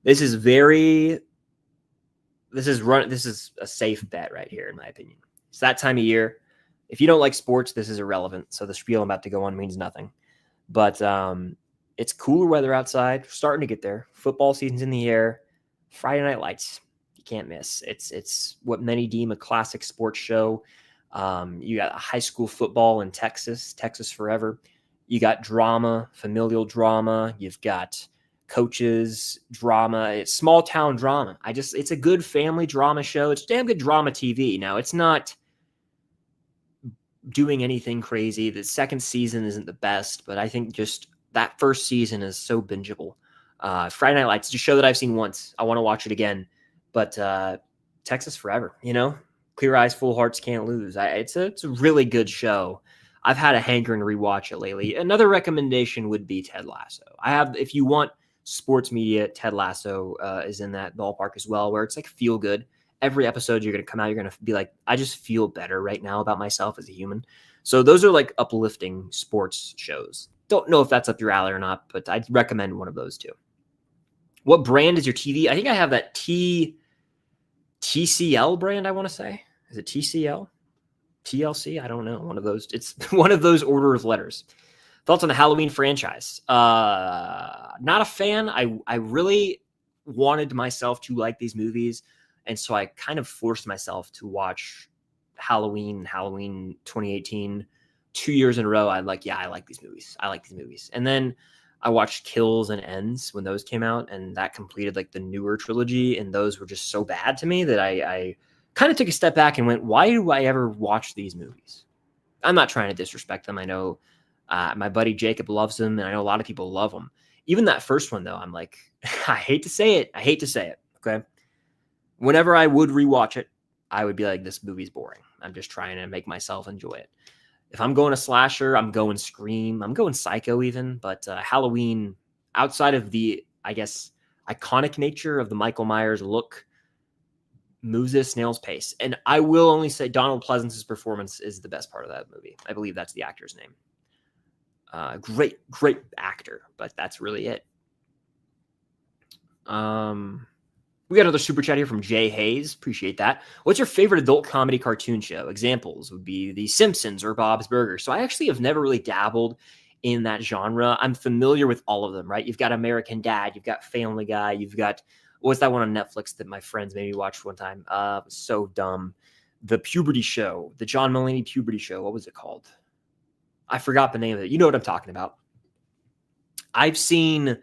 This is a safe bet right here, in my opinion. It's that time of year. If you don't like sports, this is irrelevant. So the spiel I'm about to go on means nothing. But it's cooler weather outside. We're starting to get there. Football season's in the air. Friday Night Lights. You can't miss. It's what many deem a classic sports show. You got high school football in Texas forever. You got drama, familial drama. You've got coaches drama. It's small town drama. It's a good family drama show. It's damn good drama TV. Now, it's not doing anything crazy. The second season isn't the best, but I think just that first season is so bingeable. Friday Night Lights is a show that I've seen once. I want to watch it again, but Texas forever, Clear eyes, full hearts, can't lose. It's a really good show. I've had a hankering to rewatch it lately. Another recommendation would be Ted Lasso. If you want sports media, Ted Lasso is in that ballpark as well, where it's like feel good. Every episode you're going to come out, you're going to be like, I just feel better right now about myself as a human. So those are like uplifting sports shows. Don't know if that's up your alley or not, but I'd recommend one of those two. What brand is your TV? I think I have that TCL brand, I want to say. Is it TCL? TLC? I don't know. One of those. It's one of those order of letters. Thoughts on the Halloween franchise? Not a fan. I really wanted myself to like these movies, and so I kind of forced myself to watch Halloween 2018 2 years in a row. I like these movies. And then I watched Kills and Ends when those came out, and that completed like the newer trilogy, and those were just so bad to me that I kind of took a step back and went, why do I ever watch these movies? I'm not trying to disrespect them. I know my buddy Jacob loves them, and I know a lot of people love them. Even that first one, though, I'm like, I hate to say it. Okay. Whenever I would rewatch it, I would be like, this movie's boring. I'm just trying to make myself enjoy it. If I'm going to slasher, I'm going Scream. I'm going Psycho even. But Halloween, outside of I iconic nature of the Michael Myers look moves at a snail's pace. And I will only say Donald Pleasance's performance is the best part of that movie. I believe that's the actor's name. Great actor, but that's really it. We got another super chat here from Jay Hayes. Appreciate that. What's your favorite adult comedy cartoon show? Examples would be The Simpsons or Bob's Burgers. So I actually have never really dabbled in that genre. I'm familiar with all of them, right? You've got American Dad, you've got Family Guy, you've got, what's that one on Netflix that my friends made me watch one time? So dumb. The Puberty Show, the John Mulaney Puberty Show. What was it called? I forgot the name of it. You know what I'm talking about. I've seen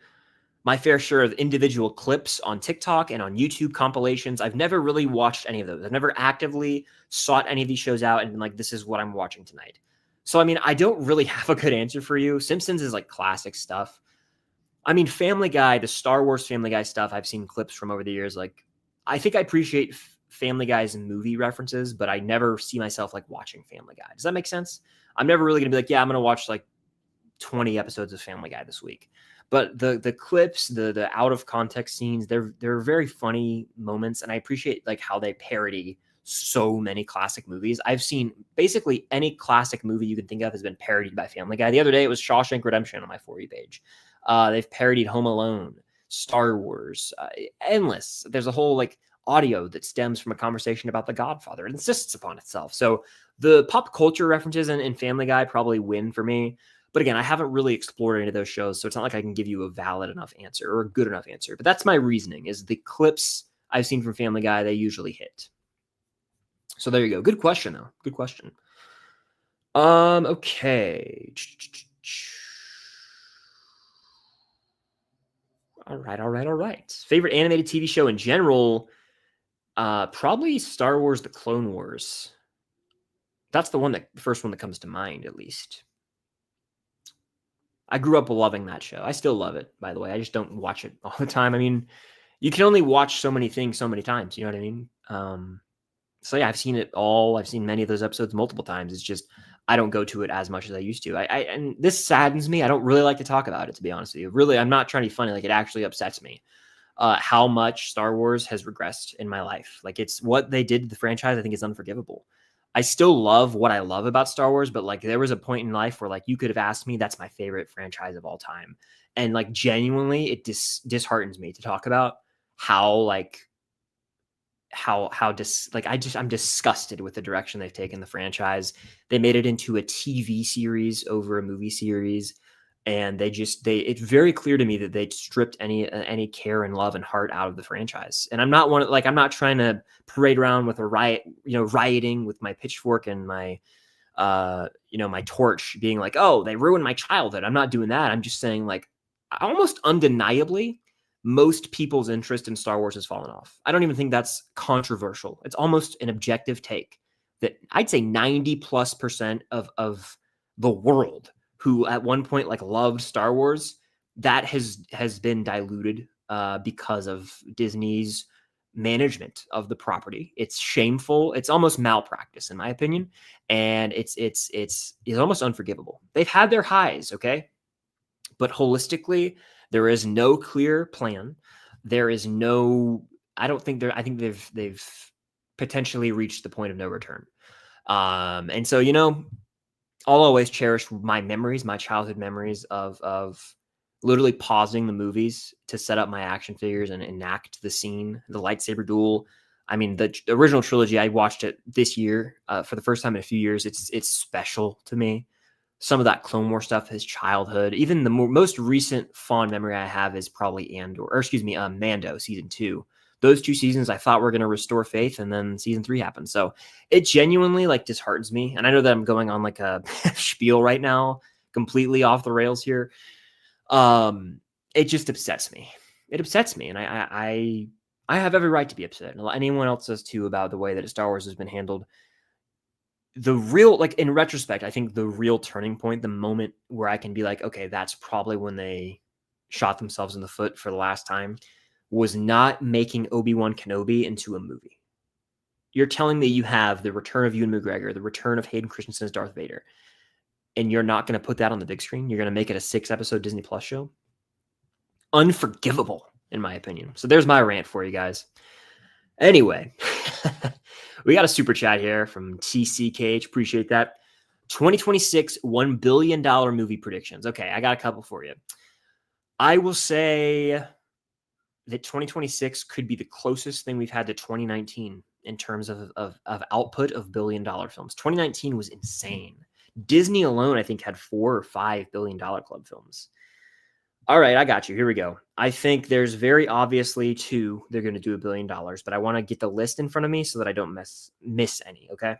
my fair share of individual clips on TikTok and on YouTube compilations. I've never really watched any of those. I've never actively sought any of these shows out and been like, this is what I'm watching tonight. So, I mean, I don't really have a good answer for you. Simpsons is like classic stuff. I mean, Family Guy, the Star Wars Family Guy stuff, I've seen clips from over the years. Like, I think I appreciate Family Guy's movie references, but I never see myself like watching Family Guy. Does that make sense? I'm never really going to be like, yeah, I'm going to watch like 20 episodes of Family Guy this week. But the clips, the out of context scenes, they're very funny moments, and I appreciate like how they parody so many classic movies. I've seen basically any classic movie you can think of has been parodied by Family Guy. The other day it was Shawshank Redemption on my For You page. They've parodied Home Alone, Star Wars, endless. There's a whole like audio that stems from a conversation about The Godfather. It insists upon itself. So the pop culture references in Family Guy probably win for me. But again, I haven't really explored any of those shows, so it's not like I can give you a valid enough answer or a good enough answer. But that's my reasoning, is the clips I've seen from Family Guy, they usually hit. So there you go. Good question, though. Good question. Okay. All right. Favorite animated TV show in general? Probably Star Wars: The Clone Wars. That's the first one that comes to mind, at least. I grew up loving that show. I still love it, by the way. I just don't watch it all the time. I mean, you can only watch so many things so many times. You know what I mean? So yeah, I've seen it all. I've seen many of those episodes multiple times. It's just I don't go to it as much as I used to. And this saddens me. I don't really like to talk about it, to be honest with you. Really, I'm not trying to be funny. Like, it actually upsets me how much Star Wars has regressed in my life. Like, it's what they did to the franchise, I think, is unforgivable. I still love what I love about Star Wars, but like there was a point in life where like you could have asked me, that's my favorite franchise of all time. And like genuinely it disheartens me to talk about how I'm disgusted with the direction they've taken the franchise. They made it into a TV series over a movie series. And it's very clear to me that they stripped any care and love and heart out of the franchise. And I'm not trying to parade around with a rioting with my pitchfork and my, my torch being like, oh, they ruined my childhood. I'm not doing that. I'm just saying, like, almost undeniably, most people's interest in Star Wars has fallen off. I don't even think that's controversial. It's almost an objective take that I'd say 90+% of the world who at one point like loved Star Wars, that has been diluted because of Disney's management of the property. It's shameful. It's almost malpractice, in my opinion, and it's almost unforgivable. They've had their highs, okay, but holistically, there is no clear plan. There is no. I think they've potentially reached the point of no return. And so I'll always cherish my memories, my childhood memories of literally pausing the movies to set up my action figures and enact the scene, the lightsaber duel. I mean, the original trilogy, I watched it this year for the first time in a few years. It's special to me. Some of that Clone War stuff is childhood. Even the most recent fond memory I have is probably Mando season 2. Those 2 seasons I thought were going to restore faith, and then season 3 happened. So it genuinely like disheartens me. And I know that I'm going on like a spiel right now, completely off the rails here. It just upsets me. It upsets me. And I have every right to be upset. And anyone else does too about the way that Star Wars has been handled. The real, like in retrospect, I think the real turning point, the moment where I can be like, okay, that's probably when they shot themselves in the foot for the last time, was not making Obi-Wan Kenobi into a movie. You're telling me you have the return of Ewan McGregor, the return of Hayden Christensen as Darth Vader, and you're not going to put that on the big screen? You're going to make it a 6-episode Disney Plus show? Unforgivable. in my opinion. So there's my rant for you guys. Anyway, we got a super chat here from TCKH. Appreciate that. 2026 $1 billion movie predictions. Okay, I got a couple for you. I will say that 2026 could be the closest thing we've had to 2019 in terms of output of billion-dollar films. 2019 was insane. Disney alone, I think, had 4 or 5 billion-dollar club films. All right, I got you. Here we go. I think there's very obviously 2 they're going to do $1 billion, but I want to get the list in front of me so that I don't miss any, okay?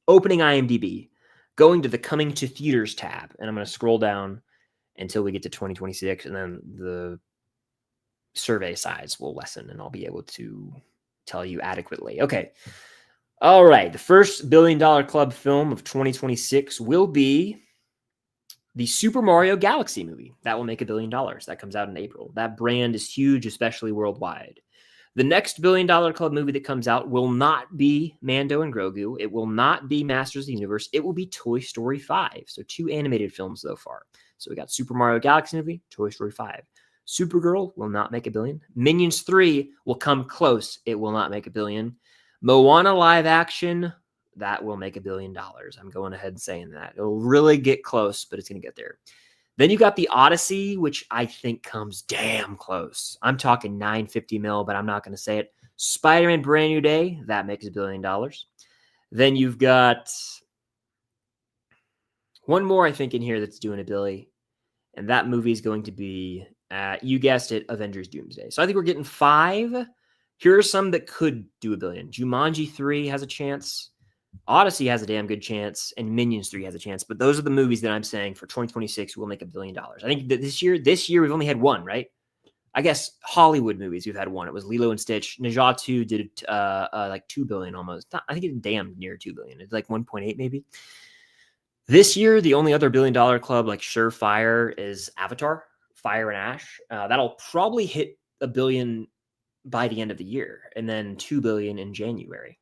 Opening IMDb, going to the coming to theaters tab, and I'm going to scroll down until we get to 2026, and then the survey size will lessen, and I'll be able to tell you adequately. Okay. All right. The first $1 billion club film of 2026 will be the Super Mario Galaxy movie. That will make $1 billion. That comes out in April. That brand is huge, especially worldwide. The next $1 billion club movie that comes out will not be Mando and Grogu. It will not be Masters of the Universe. It will be Toy Story 5. So 2 animated films so far. So we got Super Mario Galaxy movie, Toy Story 5. Supergirl will not make $1 billion. Minions 3 will come close. It will not make $1 billion. Moana live action, that will make $1 billion. I'm going ahead and saying that. It'll really get close, but it's going to get there. Then you got the Odyssey, which I think comes damn close. I'm talking $950 million, but I'm not going to say it. Spider-Man Brand New Day, that makes $1 billion. Then you've got one more, I think, in here that's doing $1 billion. And that movie is going to be, you guessed it, Avengers Doomsday. So I think we're getting 5. Here are some that could do $1 billion. Jumanji 3 has a chance. Odyssey has a damn good chance. And Minions 3 has a chance. But those are the movies that I'm saying for 2026 will make $1 billion. I think that this year we've only had one, right? I guess Hollywood movies, we've had one. It was Lilo and Stitch. Najah 2 did like $2 billion almost. I think it's damn near $2 billion. It's like 1.8 maybe. This year, the only other $1 billion club, like surefire, is Avatar, Fire and Ash. That'll probably hit $1 billion by the end of the year, and then $2 billion in January.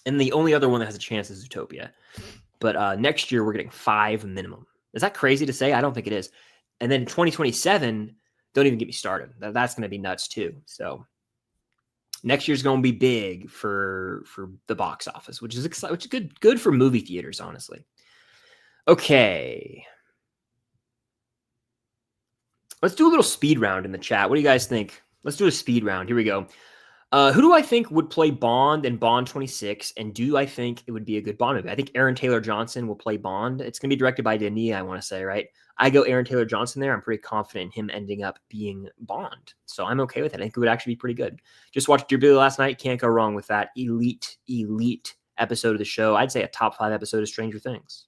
And the only other one that has a chance is Zootopia. But next year, we're getting 5 minimum. Is that crazy to say? I don't think it is. And then 2027, don't even get me started. That's going to be nuts too. So next year's going to be big for the box office, which is good for movie theaters, honestly. Okay. Let's do a little speed round in the chat. What do you guys think? Let's do a speed round. Here we go. Who do I think would play Bond in Bond 26? And do I think it would be a good Bond movie? I think Aaron Taylor Johnson will play Bond. It's going to be directed by Denis, I want to say, right? I go Aaron Taylor Johnson there. I'm pretty confident in him ending up being Bond. So I'm okay with it. I think it would actually be pretty good. Just watched Dear Billy last night. Can't go wrong with that elite episode of the show. I'd say a top 5 episode of Stranger Things.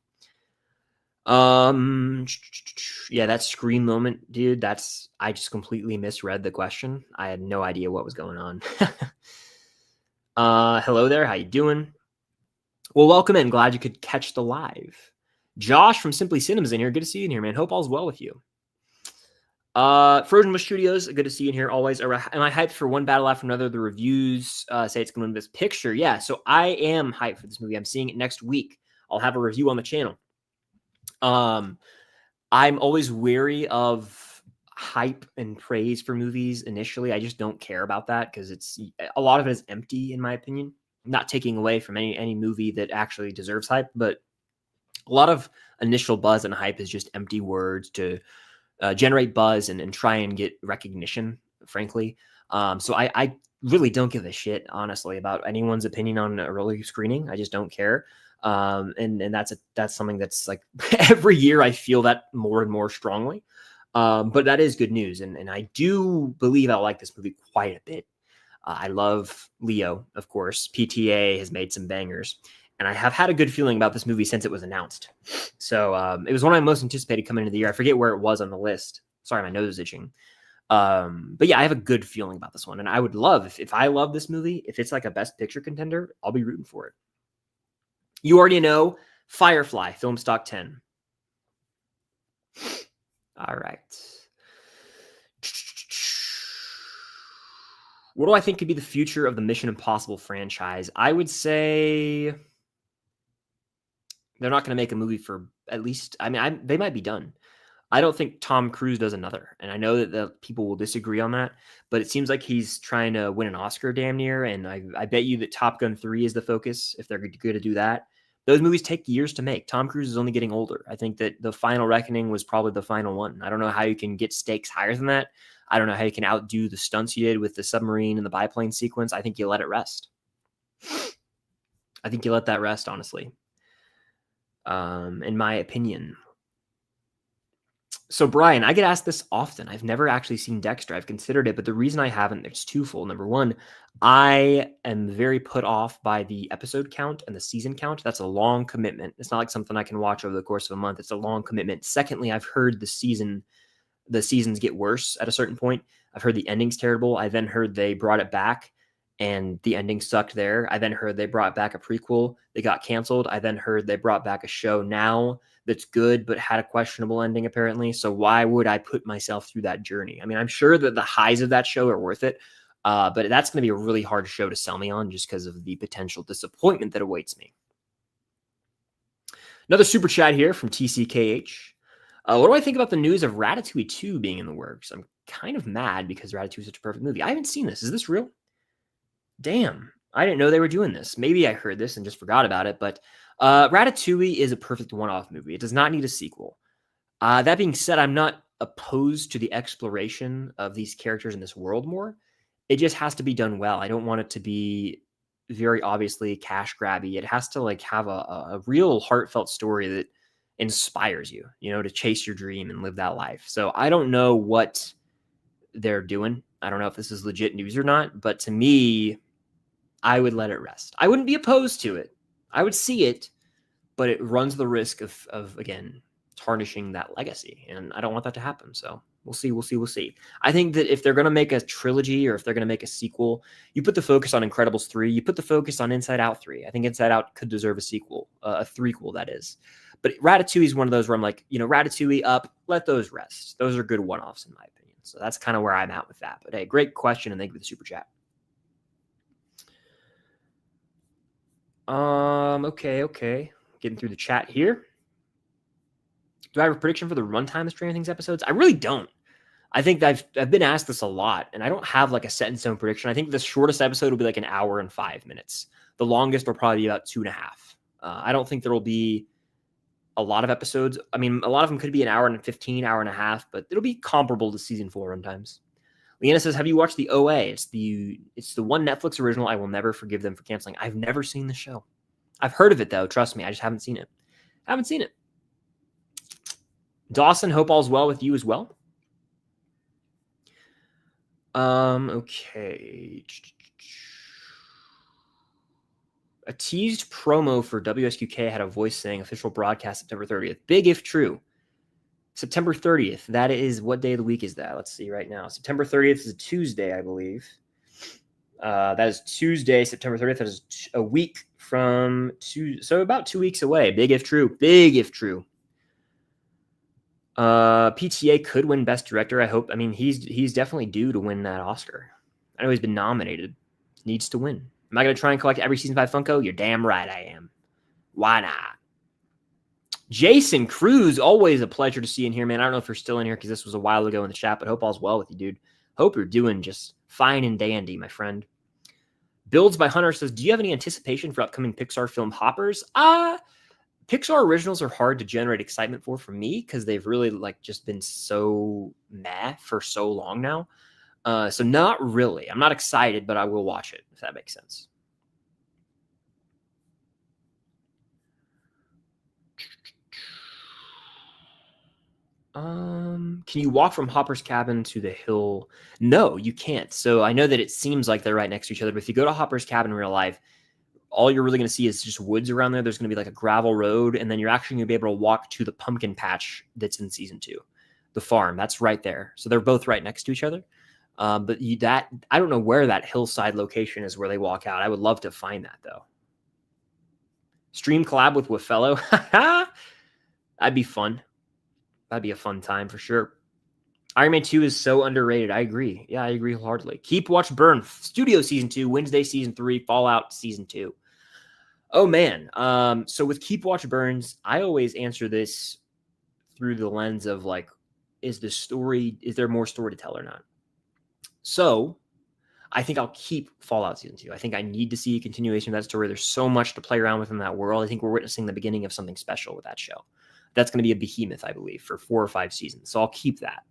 Yeah, that scream moment, dude, I just completely misread the question. I had no idea what was going on. Hello there, how you doing? Well, welcome in. Glad you could catch the live. Josh from Simply Cinemas in here. Good to see you in here, man. Hope all's well with you. Frozen Bush Studios, good to see you in here always. Am I hyped for one battle after another? The reviews say it's going to win Best Picture. Yeah, so I am hyped for this movie. I'm seeing it next week. I'll have a review on the channel. I'm always wary of hype and praise for movies initially. I just don't care about that because it's a lot of it is empty, in my opinion. Not taking away from any movie that actually deserves hype, but a lot of initial buzz and hype is just empty words to generate buzz and try and get recognition, frankly. So I really don't give a shit, honestly, about anyone's opinion on an early screening. I just don't care. And that's something that's like every year I feel that more and more strongly. But that is good news. And I do believe I'll like this movie quite a bit. I love Leo, of course. PTA has made some bangers. And I have had a good feeling about this movie since it was announced. So it was one I most anticipated coming into the year. I forget where it was on the list. Sorry, my nose is itching. But yeah, I have a good feeling about this one. And I would love, if I love this movie, if it's like a Best Picture contender, I'll be rooting for it. You already know Firefly, Film Stock 10. All right. What do I think could be the future of the Mission Impossible franchise? I would say they're not going to make a movie for at least, they might be done. I don't think Tom Cruise does another. And I know that the people will disagree on that, but it seems like he's trying to win an Oscar damn near. And I bet you that Top Gun 3 is the focus if they're going to do that. Those movies take years to make. Tom Cruise is only getting older. I think that The Final Reckoning was probably the final one. I don't know how you can get stakes higher than that. I don't know how you can outdo the stunts you did with the submarine and the biplane sequence. I think you let it rest. I think you let that rest, honestly. In my opinion. So, Brian, I get asked this often. I've never actually seen Dexter. I've considered it, but the reason I haven't, it's twofold. Number one, I am very put off by the episode count and the season count. That's a long commitment. It's not like something I can watch over the course of a month. It's a long commitment. Secondly, I've heard the seasons get worse at a certain point. I've heard the ending's terrible. I then heard they brought it back and the ending sucked there. I then heard they brought back a prequel. They got canceled. I then heard they brought back a show now that's good, but had a questionable ending apparently. So why would I put myself through that journey? I mean, I'm sure that the highs of that show are worth it, but that's going to be a really hard show to sell me on just because of the potential disappointment that awaits me. Another super chat here from TCKH. What do I think about the news of Ratatouille 2 being in the works? I'm kind of mad because Ratatouille is such a perfect movie. I haven't seen this. Is this real? Damn, I didn't know they were doing this. Maybe I heard this and just forgot about it, but Ratatouille is a perfect one-off movie. It does not need a sequel. That being said, I'm not opposed to the exploration of these characters in this world more. It just has to be done well. I don't want it to be very obviously cash grabby. It has to like have a real heartfelt story that inspires you, to chase your dream and live that life. So I don't know what they're doing. I don't know if this is legit news or not, but to me, I would let it rest. I wouldn't be opposed to it. I would see it, but it runs the risk of again, tarnishing that legacy. And I don't want that to happen. So we'll see. I think that if they're going to make a trilogy or if they're going to make a sequel, you put the focus on Incredibles 3, you put the focus on Inside Out 3. I think Inside Out could deserve a sequel, a threequel, that is. But Ratatouille is one of those where I'm like, Ratatouille Up, let those rest. Those are good one-offs in my opinion. So that's kind of where I'm at with that. But hey, great question, and thank you for the super chat. Okay. Getting through the chat here. Do I have a prediction for the runtime of Stranger Things episodes? I really don't. I think I've been asked this a lot, and I don't have like a set in stone prediction. I think the shortest episode will be like an hour and 5 minutes. The longest will probably be about 2.5. I don't think there will be a lot of episodes. I mean, a lot of them could be an hour and 15, hour and a half, but it'll be comparable to season 4 runtimes. Leanna says, have you watched the OA? It's the one Netflix original. I will never forgive them for canceling. I've never seen the show. I've heard of it though. Trust me. I just haven't seen it. Dawson, hope all's well with you as well. Okay. A teased promo for WSQK had a voice saying official broadcast September 30th. Big if true. September 30th. That is, what day of the week is that? Let's see right now. September 30th is a Tuesday, I believe. That is Tuesday, September 30th. That is a week from so about 2 weeks away. Big if true. PTA could win Best Director. I hope. I mean, he's definitely due to win that Oscar. I know he's been nominated. Needs to win. Am I going to try and collect every season 5 Funko? You're damn right I am. Why not? Jason Cruz, always a pleasure to see you in here, man. I don't know if you're still in here because this was a while ago in the chat, but hope all's well with you, dude. Hope you're doing just fine and dandy, my friend. Builds by Hunter says, do you have any anticipation for upcoming Pixar film Hoppers? Pixar originals are hard to generate excitement for me because they've really just been so meh for so long now. So not really. I'm not excited, but I will watch it, if that makes sense. Can you walk from Hopper's cabin to the hill? No, you can't. So I know that it seems like they're right next to each other, but if you go to Hopper's cabin in real life, all you're really going to see is just woods around there. There's going to be like a gravel road, and then you're actually going to be able to walk to the pumpkin patch that's in season 2, the farm. That's right there. So they're both right next to each other. But I don't know where that hillside location is where they walk out. I would love to find that though. Stream collab with Weffello. That'd be fun. That'd be a fun time for sure. Iron Man 2 is so underrated. I agree. Yeah, I agree wholeheartedly. Keep Watch Burn. Studio Season 2. Wednesday Season 3. Fallout Season 2. Oh, man. So with Keep Watch Burns, I always answer this through the lens of is there more story to tell or not? So I think I'll keep Fallout Season 2. I think I need to see a continuation of that story. There's so much to play around with in that world. I think we're witnessing the beginning of something special with that show. That's going to be a behemoth, I believe, for 4 or 5 seasons. So I'll keep that.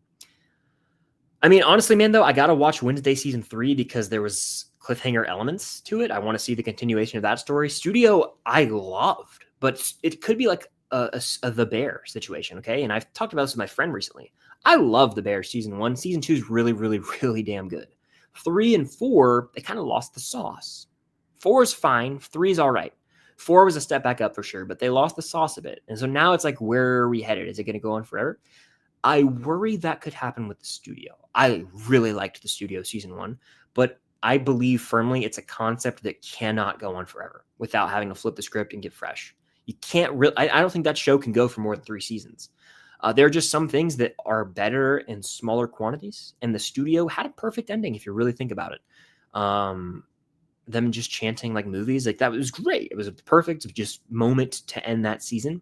I mean, honestly, man, though, I got to watch Wednesday Season 3 because there was cliffhanger elements to it. I want to see the continuation of that story. Studio, I loved, but it could be like a The Bear situation, okay? And I've talked about this with my friend recently. I love The Bear Season 1. Season 2 is really, really, really damn good. 3 and 4, they kind of lost the sauce. 4 is fine. 3 is all right. 4 was a step back up for sure, but they lost the sauce a bit. And so now it's like, where are we headed? Is it going to go on forever? I worry that could happen with the studio. I really liked the studio Season 1, but I believe firmly it's a concept that cannot go on forever without having to flip the script and get fresh. You can't really, I don't think that show can go for more than 3 seasons. There are just some things that are better in smaller quantities, and the studio had a perfect ending if you really think about it. Them just chanting like movies, like that was great. It was a perfect just moment to end that season.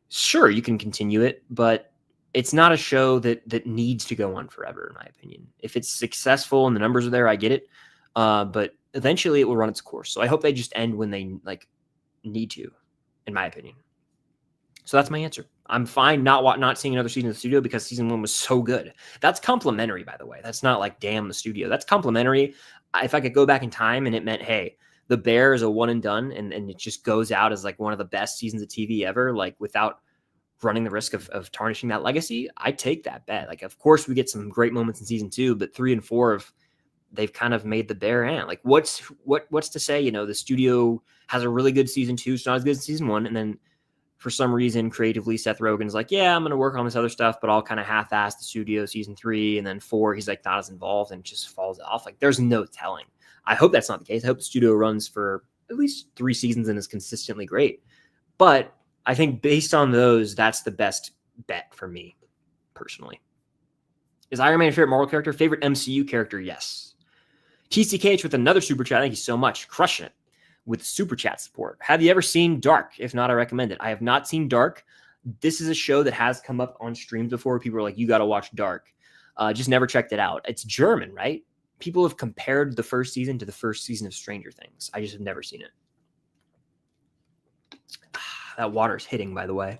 Sure, you can continue it, but it's not a show that needs to go on forever, in my opinion. If it's successful and the numbers are there, I get it. But eventually it will run its course. So I hope they just end when they need to, in my opinion. So that's my answer. I'm fine not seeing another season in the studio because Season 1 was so good. That's complimentary, by the way. That's not like, damn, the studio. That's complimentary. If I could go back in time and it meant, hey, The Bear is a one and done, and it just goes out as like one of the best seasons of TV ever, like without running the risk of tarnishing that legacy, I take that bet. Like, of course, we get some great moments in Season 2, but 3 and 4 they've kind of made The Bear end. Like, what's to say? The studio has a really good Season 2, it's not as good as Season 1, and then for some reason, creatively, Seth Rogen's like, yeah, I'm going to work on this other stuff, but I'll kind of half-ass the studio Season 3, and then 4, he's like not as involved and just falls off. Like, there's no telling. I hope that's not the case. I hope the studio runs for at least 3 seasons and is consistently great. But I think based on those, that's the best bet for me, personally. Is Iron Man your favorite Marvel character? Favorite MCU character? Yes. TCKH with another super chat. Thank you so much. Crushing it with super chat support. Have you ever seen Dark? If not, I recommend it. I have not seen Dark. This is a show that has come up on streams before. People are like, you got to watch Dark. Just never checked it out. It's German, right? People have compared the first season to the first season of Stranger Things. I just have never seen it. That water's hitting, by the way.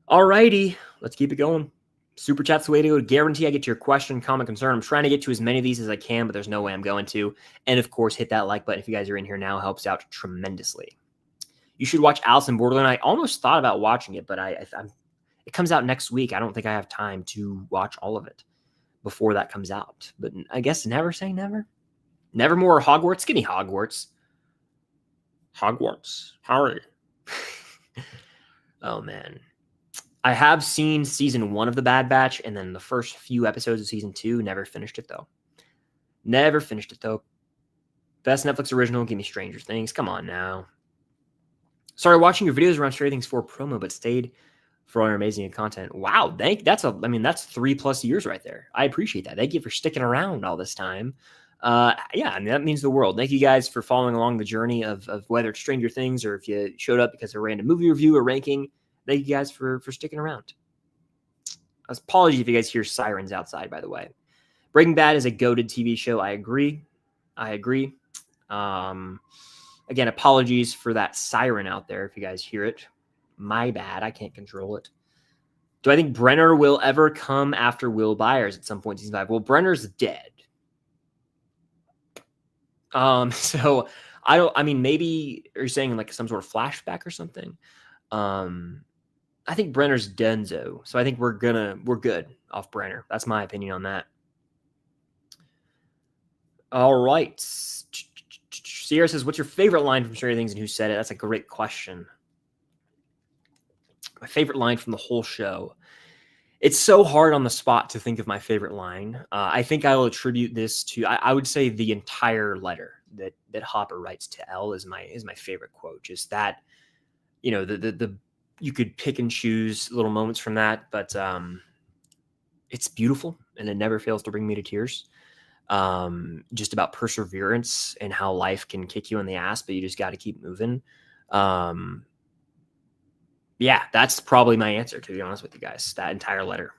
All righty. Let's keep it going. Super chat's the way to go. Guarantee I get to your question, comment, concern. I'm trying to get to as many of these as I can, but there's no way I'm going to. And of course, hit that like button if you guys are in here now. Helps out tremendously. You should watch Alice in Borderland. I almost thought about watching it, but it comes out next week. I don't think I have time to watch all of it before that comes out. But I guess never say never. Nevermore or Hogwarts? Give me Hogwarts. Hogwarts. Hurry. Oh, man. I have seen Season 1 of The Bad Batch, and then the first few episodes of Season 2. Never finished it, though. Best Netflix original, give me Stranger Things. Come on now. Started watching your videos around Stranger Things 4 promo, but stayed for all your amazing content. Wow, that's 3+ years right there. I appreciate that. Thank you for sticking around all this time. That means the world. Thank you guys for following along the journey of whether it's Stranger Things or if you showed up because of a random movie review or ranking. Thank you guys for sticking around. Apologies if you guys hear sirens outside, by the way. Breaking Bad is a goated TV show. I agree. Again, apologies for that siren out there if you guys hear it. My bad. I can't control it. Do I think Brenner will ever come after Will Byers at some point in Season 5? Well, Brenner's dead. So maybe you're saying like some sort of flashback or something. I think Brenner's Denzo. So I think we're good off Brenner. That's my opinion on that. All right. Sierra says, what's your favorite line from Stranger Things and who said it? That's a great question. My favorite line from the whole show. It's so hard on the spot to think of my favorite line. I think I will attribute this to, I would say the entire letter that Hopper writes to Elle is my favorite quote. Just that, the you could pick and choose little moments from that, but it's beautiful and it never fails to bring me to tears. Just about perseverance and how life can kick you in the ass, but you just got to keep moving. Yeah, that's probably my answer, to be honest with you guys. That entire letter.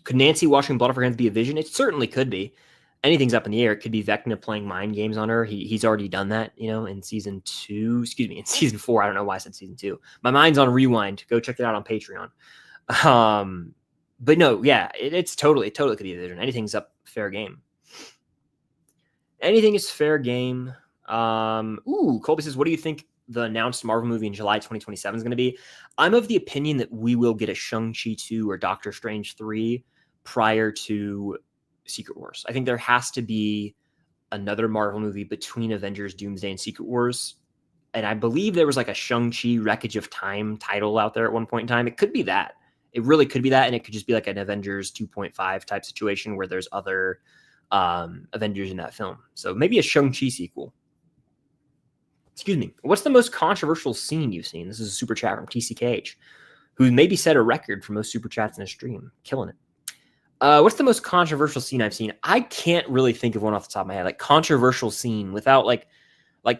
Could Nancy washing blood off her hands be a vision? It certainly could be. Anything's up in the air. It could be Vecna playing mind games on her. He's already done that, in season 2. Excuse me, in season 4. I don't know why I said season 2. My mind's on rewind. Go check it out on Patreon. But no, yeah, it totally could be a vision. Anything's up, fair game. Anything is fair game. Colby says, what do you think the announced Marvel movie in July 2027 is going to be? I'm of the opinion that we will get a Shang-Chi 2 or Doctor Strange 3 prior to Secret Wars. I think there has to be another Marvel movie between Avengers, Doomsday, and Secret Wars. And I believe there was like a Shang-Chi Wreckage of Time title out there at one point in time. It could be that. It really could be that. And it could just be like an Avengers 2.5 type situation where there's other Avengers in that film. So maybe a Shang-Chi sequel. Excuse me. What's the most controversial scene you've seen? This is a super chat from TCKH, who maybe set a record for most super chats in a stream. Killing it. What's the most controversial scene I've seen? I can't really think of one off the top of my head. Like controversial scene without like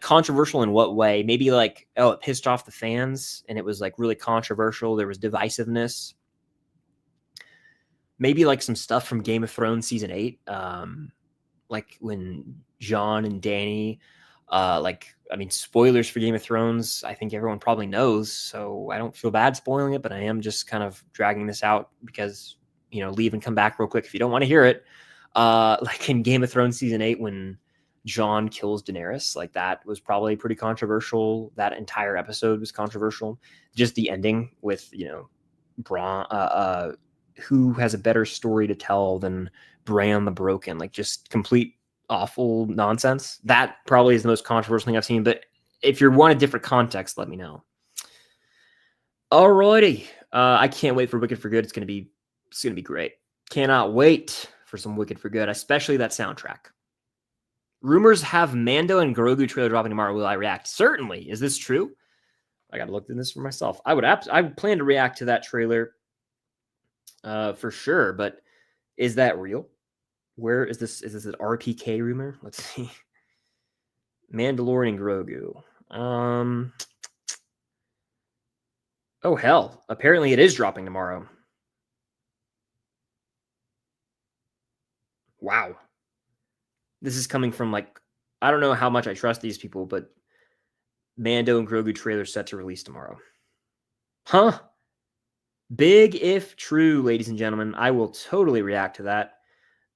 controversial in what way? Maybe like, it pissed off the fans and it was like really controversial. There was divisiveness. Maybe like some stuff from Game of Thrones season 8. Like when Jon and Dany, spoilers for Game of Thrones, I think everyone probably knows, so I don't feel bad spoiling it, but I am just kind of dragging this out because, leave and come back real quick if you don't want to hear it. Like in Game of Thrones season 8, when Jon kills Daenerys, like that was probably pretty controversial. That entire episode was controversial. Just the ending with, Bronn, who has a better story to tell than Bran the Broken, like just complete awful nonsense. That probably is the most controversial thing I've seen, but if you want a different context, let me know. Alrighty. I can't wait for Wicked for Good. It's gonna be great. Cannot wait for some Wicked for Good, especially that soundtrack. Rumors have Mando and Grogu trailer dropping tomorrow. Will I react? Certainly. Is this true? I gotta look into this for myself. I would plan to react to that trailer for sure, but is that real? Where is this? Is this an RPK rumor? Let's see. Mandalorian and Grogu. Oh, hell. Apparently it is dropping tomorrow. Wow. This is coming from I don't know how much I trust these people, but Mando and Grogu trailer set to release tomorrow. Huh? Big if true, ladies and gentlemen. I will totally react to that.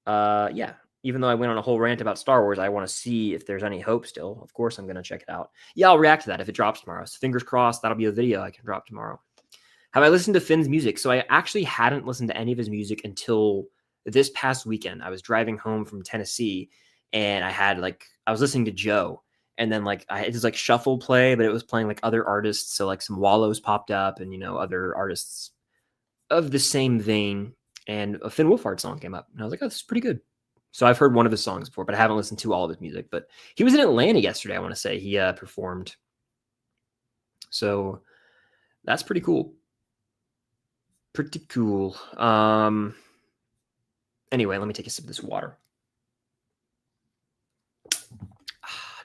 Yeah, even though I went on a whole rant about Star Wars, I want to see if there's any hope still. Of course, I'm going to check it out. Yeah, I'll react to that if it drops tomorrow. So fingers crossed, that'll be a video I can drop tomorrow. Have I listened to Finn's music? So I actually hadn't listened to any of his music until this past weekend. I was driving home from Tennessee, and I was listening to Joe, and then it was shuffle play, but it was playing other artists. So some Wallows popped up, and other artists of the same vein. And a Finn Wolfhard song came up, and I was like, oh, this is pretty good. So I've heard one of his songs before, but I haven't listened to all of his music. But he was in Atlanta yesterday, I want to say. He performed. So that's pretty cool. Pretty cool. Anyway, let me take a sip of this water.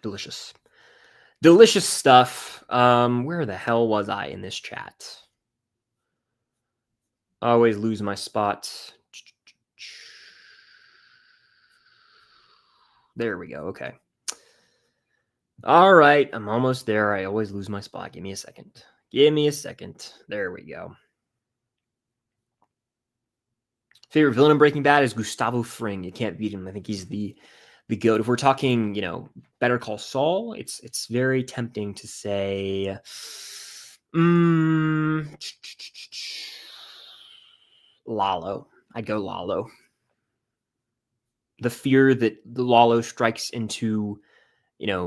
Delicious. Delicious stuff. Where the hell was I in this chat? I always lose my spot. There we go. Okay. All right. I'm almost there. I always lose my spot. Give me a second. There we go. Favorite villain in Breaking Bad is Gustavo Fring. You can't beat him. I think he's the GOAT. If we're talking, Better Call Saul, it's very tempting to say Lalo. I'd go Lalo. The fear that the Lalo strikes into,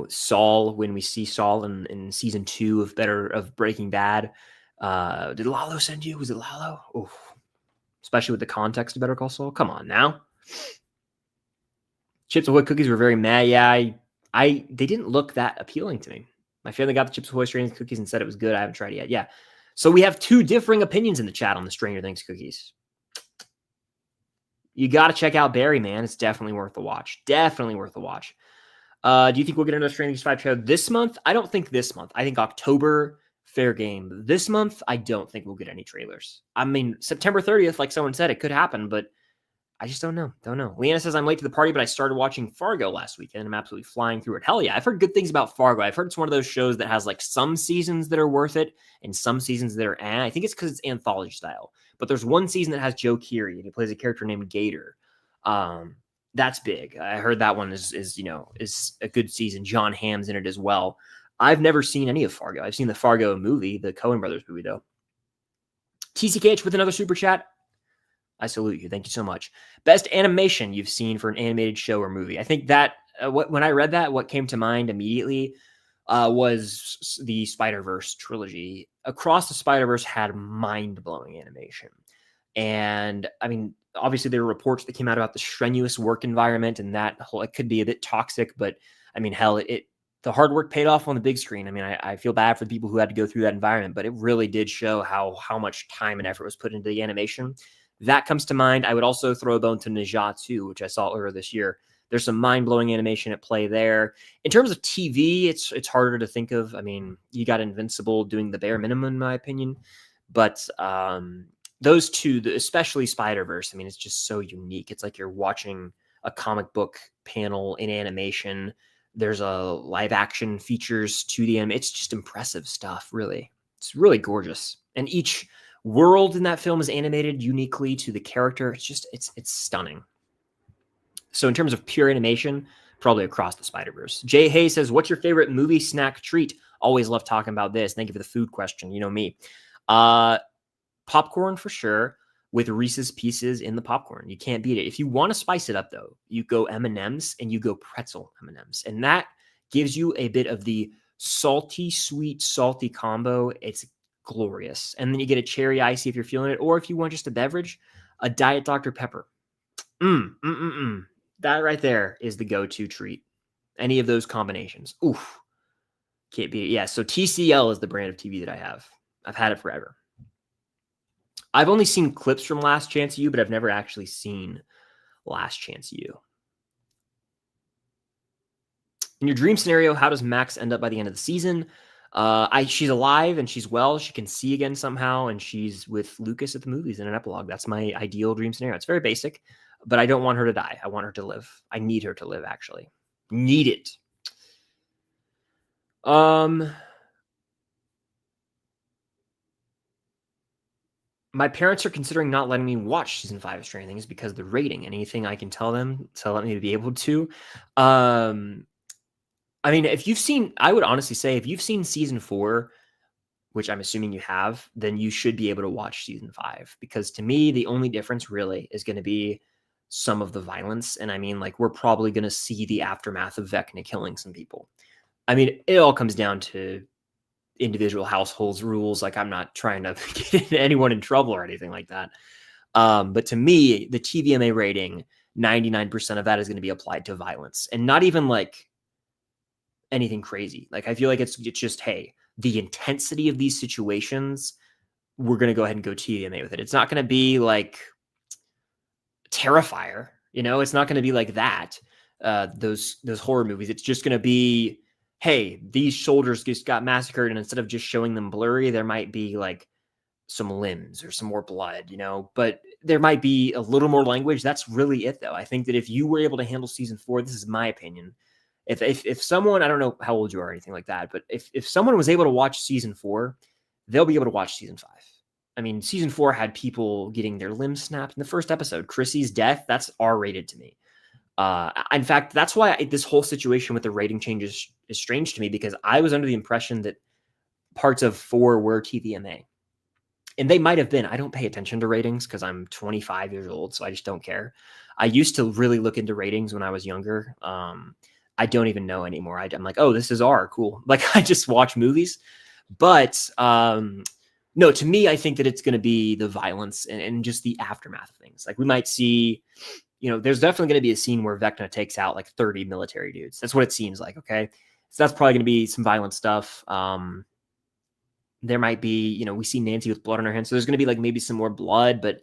Saul when we see Saul in season 2 of Breaking Bad. Did Lalo send you? Was it Lalo? Oh, especially with the context of Better Call Saul. Come on now. Chips Ahoy cookies were very mad. Yeah, they didn't look that appealing to me. My family got the Chips Ahoy Stranger Things cookies and said it was good. I haven't tried it yet. Yeah. So we have 2 differing opinions in the chat on the Stranger Things cookies. You got to check out Barry, man. It's definitely worth the watch. Do you think we'll get another Stranger Things 5 trailer this month? I don't think this month. I think October, fair game. This month, I don't think we'll get any trailers. I mean, September 30th, like someone said, it could happen, but I just don't know. Don't know. Leanna says I'm late to the party, but I started watching Fargo last weekend. I'm absolutely flying through it. Hell yeah. I've heard good things about Fargo. I've heard it's one of those shows that has like some seasons that are worth it and some seasons that are I think it's because it's anthology style. But there's one season that has Joe Keery and he plays a character named Gator. That's big. I heard that one is a good season. John Hamm's in it as well. I've never seen any of Fargo. I've seen the Fargo movie, the Coen Brothers movie though. TCKH with another super chat. I salute you. Thank you so much. Best animation you've seen for an animated show or movie. I think that when I read that, what came to mind immediately was the Spider-Verse trilogy. Across the Spider-Verse had mind-blowing animation. And I mean, obviously there were reports that came out about the strenuous work environment and that it could be a bit toxic, but I mean, hell, the hard work paid off on the big screen. I mean, I feel bad for the people who had to go through that environment, but it really did show how much time and effort was put into the animation. That comes to mind. I would also throw a bone to Ninja 2, which I saw earlier this year. There's some mind-blowing animation at play there. In terms of TV, it's harder to think of. I mean, you got Invincible doing the bare minimum, in my opinion. But those two, especially Spider-Verse, I mean, it's just so unique. It's like you're watching a comic book panel in animation. There's a live action features to the anime. It's just impressive stuff, really. It's really gorgeous. And each world in that film is animated uniquely to the character. It's stunning. So in terms of pure animation, probably Across the Spider-Verse. Jay Hay says, what's your favorite movie snack treat? Always love talking about this. Thank you for the food question. You know me. Popcorn for sure, with Reese's Pieces in the popcorn. You can't beat it. If you want to spice it up, though, you go M&Ms and you go pretzel M&Ms. And that gives you a bit of the salty, sweet, salty combo. It's glorious. And then you get a cherry icy if you're feeling it. Or if you want just a beverage, a Diet Dr. Pepper. That right there is the go-to treat. Any of those combinations. Oof. Can't beat it. Yeah, so TCL is the brand of TV that I have. I've had it forever. I've only seen clips from Last Chance U, but I've never actually seen Last Chance U. In your dream scenario, how does Max end up by the end of the season? She's alive and she's well. She can see again somehow, and she's with Lucas at the movies in an epilogue. That's my ideal dream scenario. It's very basic, but I don't want her to die. I want her to live. I need her to live, actually. Need it. My parents are considering not letting me watch season 5 of Stranger Things because of the rating. Anything I can tell them to let me be able to. I mean, I would honestly say if you've seen season 4, which I'm assuming you have, then you should be able to watch season 5. Because to me, the only difference really is going to be some of the violence. And I mean, like, we're probably going to see the aftermath of Vecna killing some people. I mean, it all comes down to individual households rules. Like, I'm not trying to get anyone in trouble or anything like that. But to me, the TVMA rating, 99% of that is going to be applied to violence, and not even like anything crazy. Like, I feel like it's just, hey, the intensity of these situations, we're going to go ahead and go TVMA with it. It's not going to be like Terrifier, it's not going to be like that. Those horror movies. It's just going to be, hey, these soldiers just got massacred, and instead of just showing them blurry, there might be like some limbs or some more blood, but there might be a little more language. That's really it, though. I think that if you were able to handle season 4, this is my opinion. If someone, I don't know how old you are or anything like that, but if someone was able to watch season 4, they'll be able to watch season 5. I mean, season 4 had people getting their limbs snapped in the first episode. Chrissy's death, that's R-rated to me. In fact, that's why this whole situation with the rating change is strange to me, because I was under the impression that parts of 4 were TVMA. And they might have been. I don't pay attention to ratings because I'm 25 years old, so I just don't care. I used to really look into ratings when I was younger. I don't even know anymore. I'm like, oh, this is R, cool. Like, I just watch movies. But no, to me, I think that it's going to be the violence and just the aftermath of things. Like, we might see... there's definitely going to be a scene where Vecna takes out like 30 military dudes. That's what it seems like. Okay. So that's probably going to be some violent stuff. There might be, we see Nancy with blood on her hands. So there's going to be like maybe some more blood, but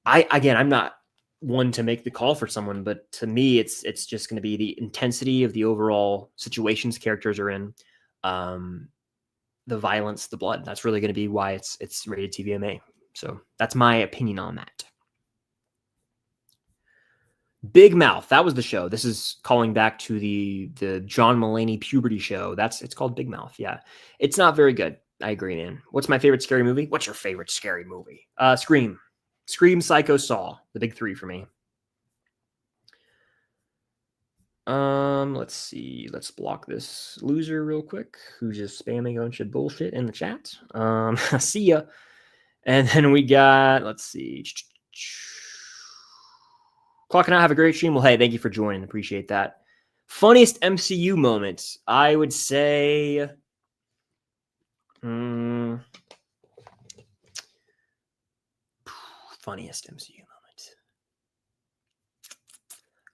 I'm not one to make the call for someone, but to me, it's just going to be the intensity of the overall situations characters are in, the violence, the blood. That's really going to be why it's rated TVMA. So that's my opinion on that. Big Mouth. That was the show. This is calling back to the John Mulaney puberty show. It's called Big Mouth. Yeah, it's not very good. I agree, man. What's my favorite scary movie? What's your favorite scary movie? Scream, Psycho, Saw. The big three for me. Let's see. Let's block this loser real quick who's just spamming a bunch of bullshit in the chat. See ya. And then we got, let's see. Clock and I have a great stream. Well, hey, thank you for joining. Appreciate that. Funniest MCU moments, I would say. Funniest MCU moment.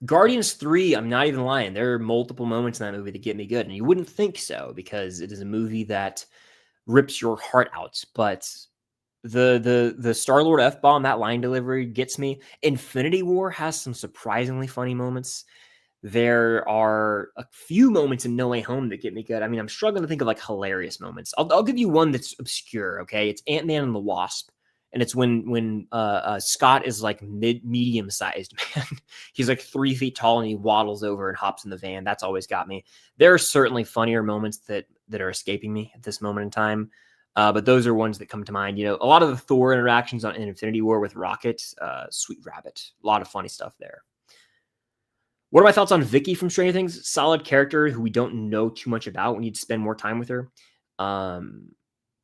Guardians 3, I'm not even lying. There are multiple moments in that movie that get me good. And you wouldn't think so because it is a movie that rips your heart out. But the Star-Lord F-bomb, that line delivery gets me. Infinity War has some surprisingly funny moments. There are a few moments in No Way Home that get me good. I mean, I'm struggling to think of like hilarious moments. I'll give you one that's obscure, okay? It's Ant-Man and the Wasp. And it's when Scott is like medium sized, man. He's like 3 feet tall and he waddles over and hops in the van. That's always got me. There are certainly funnier moments that are escaping me at this moment in time. But those are ones that come to mind. You know, a lot of the Thor interactions in Infinity War with Rocket, Sweet Rabbit, a lot of funny stuff there. What are my thoughts on Vicky from Stranger Things? Solid character who we don't know too much about. We need to spend more time with her.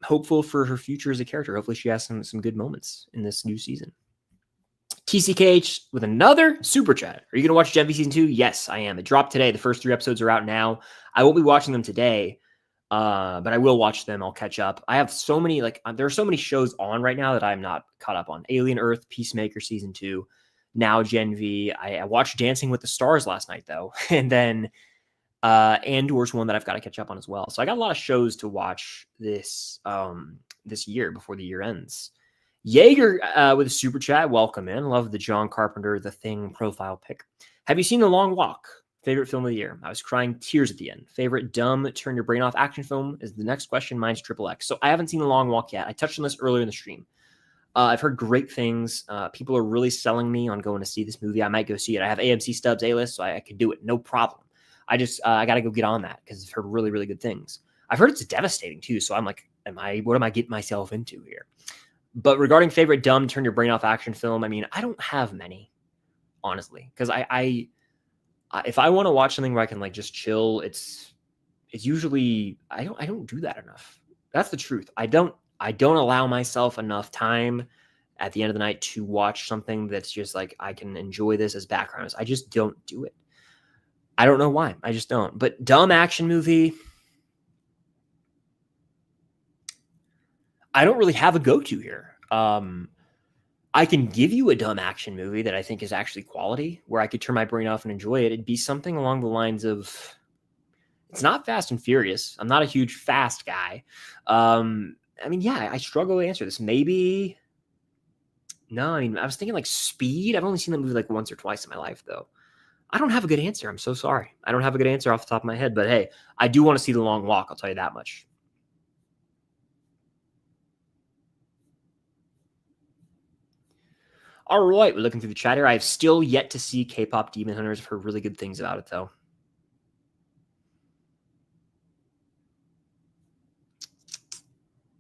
Hopeful for her future as a character. Hopefully she has some good moments in this new season. TCKH with another super chat. Are you going to watch Gen V Season 2? Yes, I am. It dropped today. The first 3 episodes are out now. I won't be watching them today, but I will watch them. I'll catch up. I have so many, there are so many shows on right now that I'm not caught up on. Alien Earth, Peacemaker Season 2, now Gen V. I watched Dancing with the Stars last night, though. And then Andor's one that I've got to catch up on as well. So I got a lot of shows to watch this year before the year ends. Jaeger with a super chat. Welcome in. Love the John Carpenter The Thing profile pic. Have you seen The Long Walk? Favorite film of the year? I was crying tears at the end. Favorite dumb turn your brain off action film is the next question. Mine's Triple X. So I haven't seen The Long Walk yet. I touched on this earlier in the stream. I've heard great things. People are really selling me on going to see this movie. I might go see it. I have AMC Stubs A-list, so I could do it. No problem. I got to go get on that because I've heard really, really good things. I've heard it's devastating too. So I'm like, what am I getting myself into here? But regarding favorite dumb turn your brain off action film, I mean, I don't have many, honestly, because if I want to watch something where I can like just chill, it's usually I don't do that enough. That's the truth. I don't allow myself enough time at the end of the night to watch something that's just like I can enjoy this as background. I just don't do it. I don't know why. I just don't. But dumb action movie, I don't really have a go-to here. I can give you a dumb action movie that I think is actually quality, where I could turn my brain off and enjoy it. It'd be something along the lines of, it's not Fast and Furious. I'm not a huge Fast guy. I mean, yeah, I struggle to answer this. Maybe, no, I mean, I was thinking like Speed. I've only seen that movie like once or twice in my life, though. I don't have a good answer. I'm so sorry. I don't have a good answer off the top of my head, but hey, I do want to see The Long Walk. I'll tell you that much. All right, we're looking through the chat here. I have still yet to see K-pop Demon Hunters. I've heard really good things about it, though.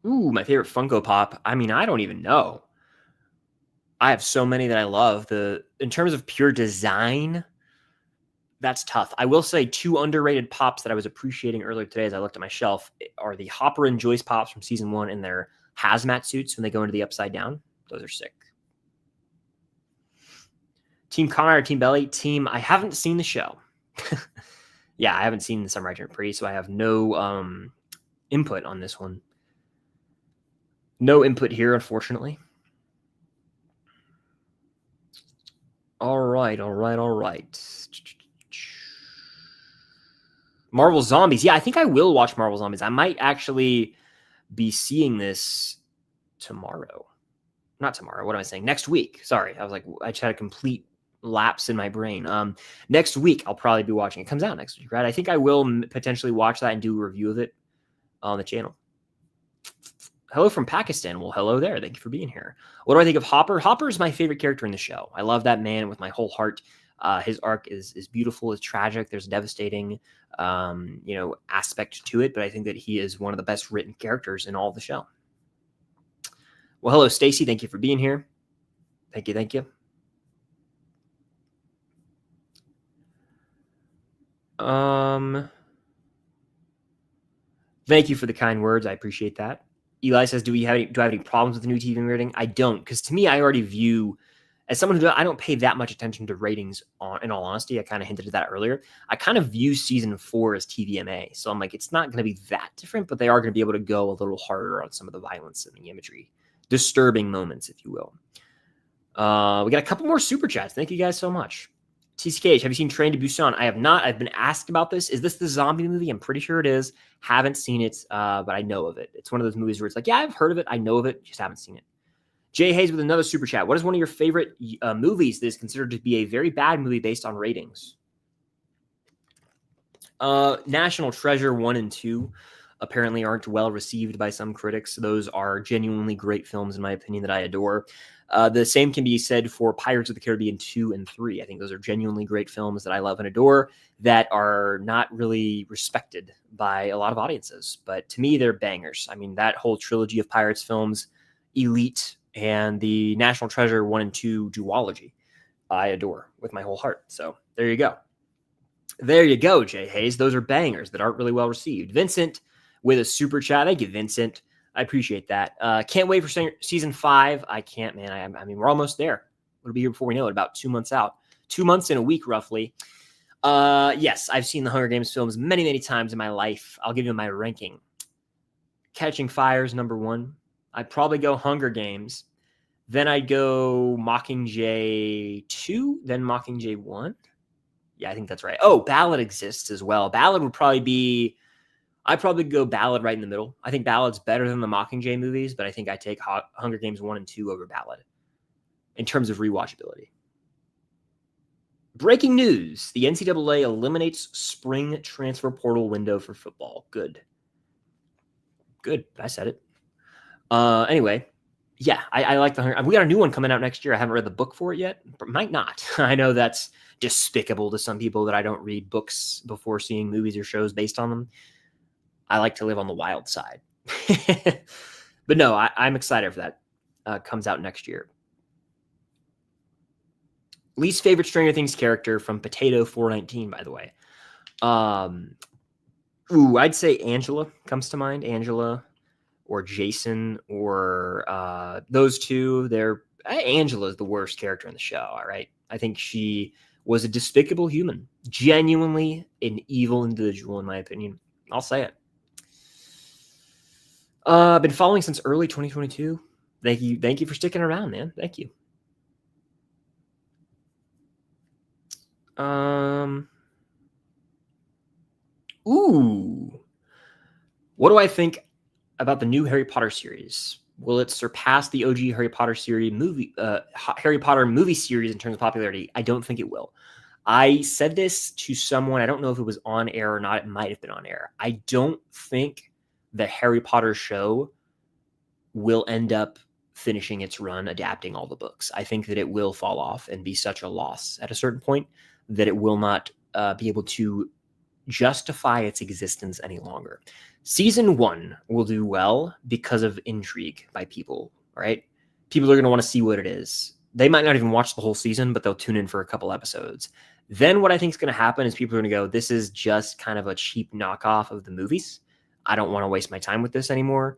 Ooh, my favorite Funko Pop. I mean, I don't even know. I have so many that I love. In terms of pure design, that's tough. I will say 2 underrated pops that I was appreciating earlier today as I looked at my shelf are the Hopper and Joyce pops from season 1 in their hazmat suits when they go into the Upside Down. Those are sick. Team Connor or Team Belly? I haven't seen the show. Yeah, I haven't seen the Samurai Champloo, so I have no input on this one. No input here, unfortunately. All right. Marvel Zombies. Yeah, I think I will watch Marvel Zombies. I might actually be seeing this tomorrow. Not tomorrow. What am I saying? Next week. Sorry. I just had a complete lapse in my brain. Next week, I'll probably be watching. It comes out next week, right? I think I will potentially watch that and do a review of it on the channel. Hello from Pakistan. Well, hello there. Thank you for being here. What do I think of Hopper? Hopper is my favorite character in the show. I love that man with my whole heart. His arc is beautiful, is tragic. There's a devastating, aspect to it, but I think that he is one of the best written characters in all of the show. Well, hello, Stacy. Thank you for being here. Thank you. Thank you for the kind words. I appreciate that. Eli says, do I have any problems with the new TV rating? I don't, because to me, I already view, as someone who I don't pay that much attention to ratings. In all honesty, I kind of hinted at that earlier. I kind of view season 4 as TVMA, so I'm like, it's not going to be that different, but they are going to be able to go a little harder on some of the violence and the imagery, disturbing moments, if you will. We got a couple more super chats. Thank you guys so much. TCKH, have you seen Train to Busan? I have not. I've been asked about this. Is this the zombie movie? I'm pretty sure it is. Haven't seen it, but I know of it. It's one of those movies where it's like, yeah, I've heard of it. I know of it. Just haven't seen it. Jay Hayes with another super chat. What is one of your favorite movies that is considered to be a very bad movie based on ratings? National Treasure 1 and 2 apparently aren't well received by some critics. Those are genuinely great films, in my opinion, that I adore. The same can be said for Pirates of the Caribbean 2 and 3. I think those are genuinely great films that I love and adore that are not really respected by a lot of audiences. But to me, they're bangers. I mean, that whole trilogy of Pirates films, Elite, and the National Treasure 1 and 2 duology, I adore with my whole heart. So there you go. There you go, Jay Hayes. Those are bangers that aren't really well received. Vincent with a super chat. Thank you, Vincent. I appreciate that. Can't wait for season 5. I can't, man. I mean, we're almost there. It'll be here before we know it, about 2 months out. 2 months in a week, roughly. Yes, I've seen the Hunger Games films many, many times in my life. I'll give you my ranking. Catching Fire's number 1. I'd probably go Hunger Games. Then I'd go Mockingjay 2, then Mockingjay 1. Yeah, I think that's right. Oh, Ballad exists as well. Ballad would probably be... I'd probably go Ballad right in the middle. I think Ballad's better than the Mockingjay movies, but I think I take Hunger Games 1 and 2 over Ballad in terms of rewatchability. Breaking news. The NCAA eliminates spring transfer portal window for football. Good. I said it. Anyway, yeah, I like the Hunger. We got a new one coming out next year. I haven't read the book for it yet, but might not. I know that's despicable to some people that I don't read books before seeing movies or shows based on them. I like to live on the wild side. But no, I'm excited for that. Comes out next year. Least favorite Stranger Things character from Potato 419, by the way. I'd say Angela comes to mind. Angela or Jason or those two. Angela's the worst character in the show, all right? I think she was a despicable human. Genuinely an evil individual, in my opinion. I'll say it. I've been following since early 2022. Thank you for sticking around, man. Thank you. What do I think about the new Harry Potter series? Will it surpass the OG Harry Potter Harry Potter movie series in terms of popularity? I don't think it will. I said this to someone. I don't know if it was on air or not. It might have been on air. I don't think the Harry Potter show will end up finishing its run adapting all the books. I think that it will fall off and be such a loss at a certain point that it will not be able to justify its existence any longer. Season 1 will do well because of intrigue by people, right? People are going to want to see what it is. They might not even watch the whole season, but they'll tune in for a couple episodes. Then what I think is going to happen is people are going to go, this is just kind of a cheap knockoff of the movies. I don't want to waste my time with this anymore.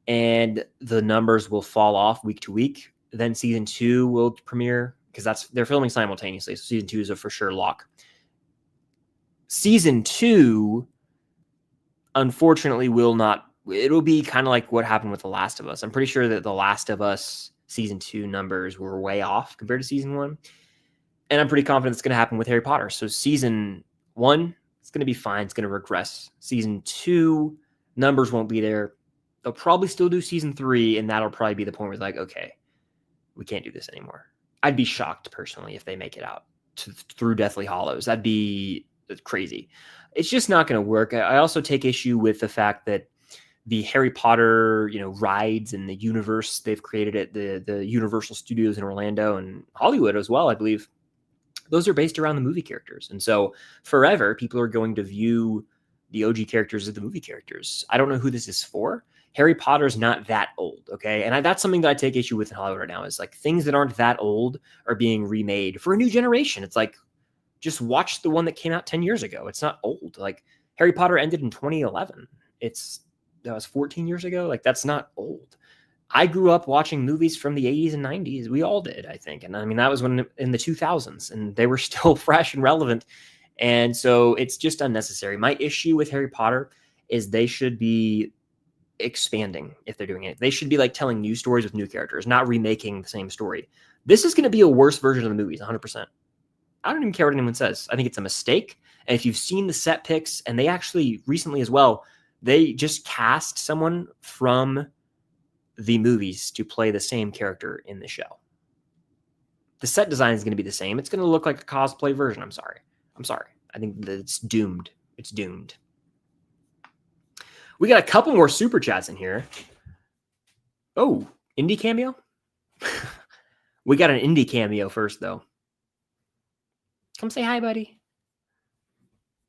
And the numbers will fall off week to week. Then season 2 will premiere because they're filming simultaneously. So season 2 is a for sure lock. Season 2, unfortunately, it'll be kind of like what happened with The Last of Us. I'm pretty sure that The Last of Us season 2 numbers were way off compared to season 1. And I'm pretty confident it's going to happen with Harry Potter. So season 1, it's going to be fine. It's going to regress. Season 2, numbers won't be there. They'll probably still do season 3, and that'll probably be the point where it's like, okay, we can't do this anymore. I'd be shocked, personally, if they make it out through Deathly Hallows. That'd be crazy. It's just not going to work. I also take issue with the fact that the Harry Potter, rides and the universe they've created at the Universal Studios in Orlando and Hollywood as well, I believe, those are based around the movie characters. And so forever, people are going to view the OG characters as the movie characters. I don't know who this is for. Harry Potter's not that old, okay? And that's something that I take issue with in Hollywood right now is like things that aren't that old are being remade for a new generation. It's like, just watch the one that came out 10 years ago. It's not old. Like Harry Potter ended in 2011. That was 14 years ago. Like that's not old. I grew up watching movies from the 80s and 90s. We all did, I think. And I mean, that was when in the 2000s and they were still fresh and relevant. And so it's just unnecessary. My issue with Harry Potter is they should be expanding if they're doing it. They should be like telling new stories with new characters, not remaking the same story. This is going to be a worse version of the movies, 100%. I don't even care what anyone says. I think it's a mistake. And if you've seen the set picks, and they actually recently as well, they just cast someone from the movies to play the same character in the show. The set design is going to be the same. It's going to look like a cosplay version. I'm sorry. I think that it's doomed. It's doomed. We got a couple more super chats in here. Oh, indie cameo? We got an indie cameo first, though. Come say hi, buddy.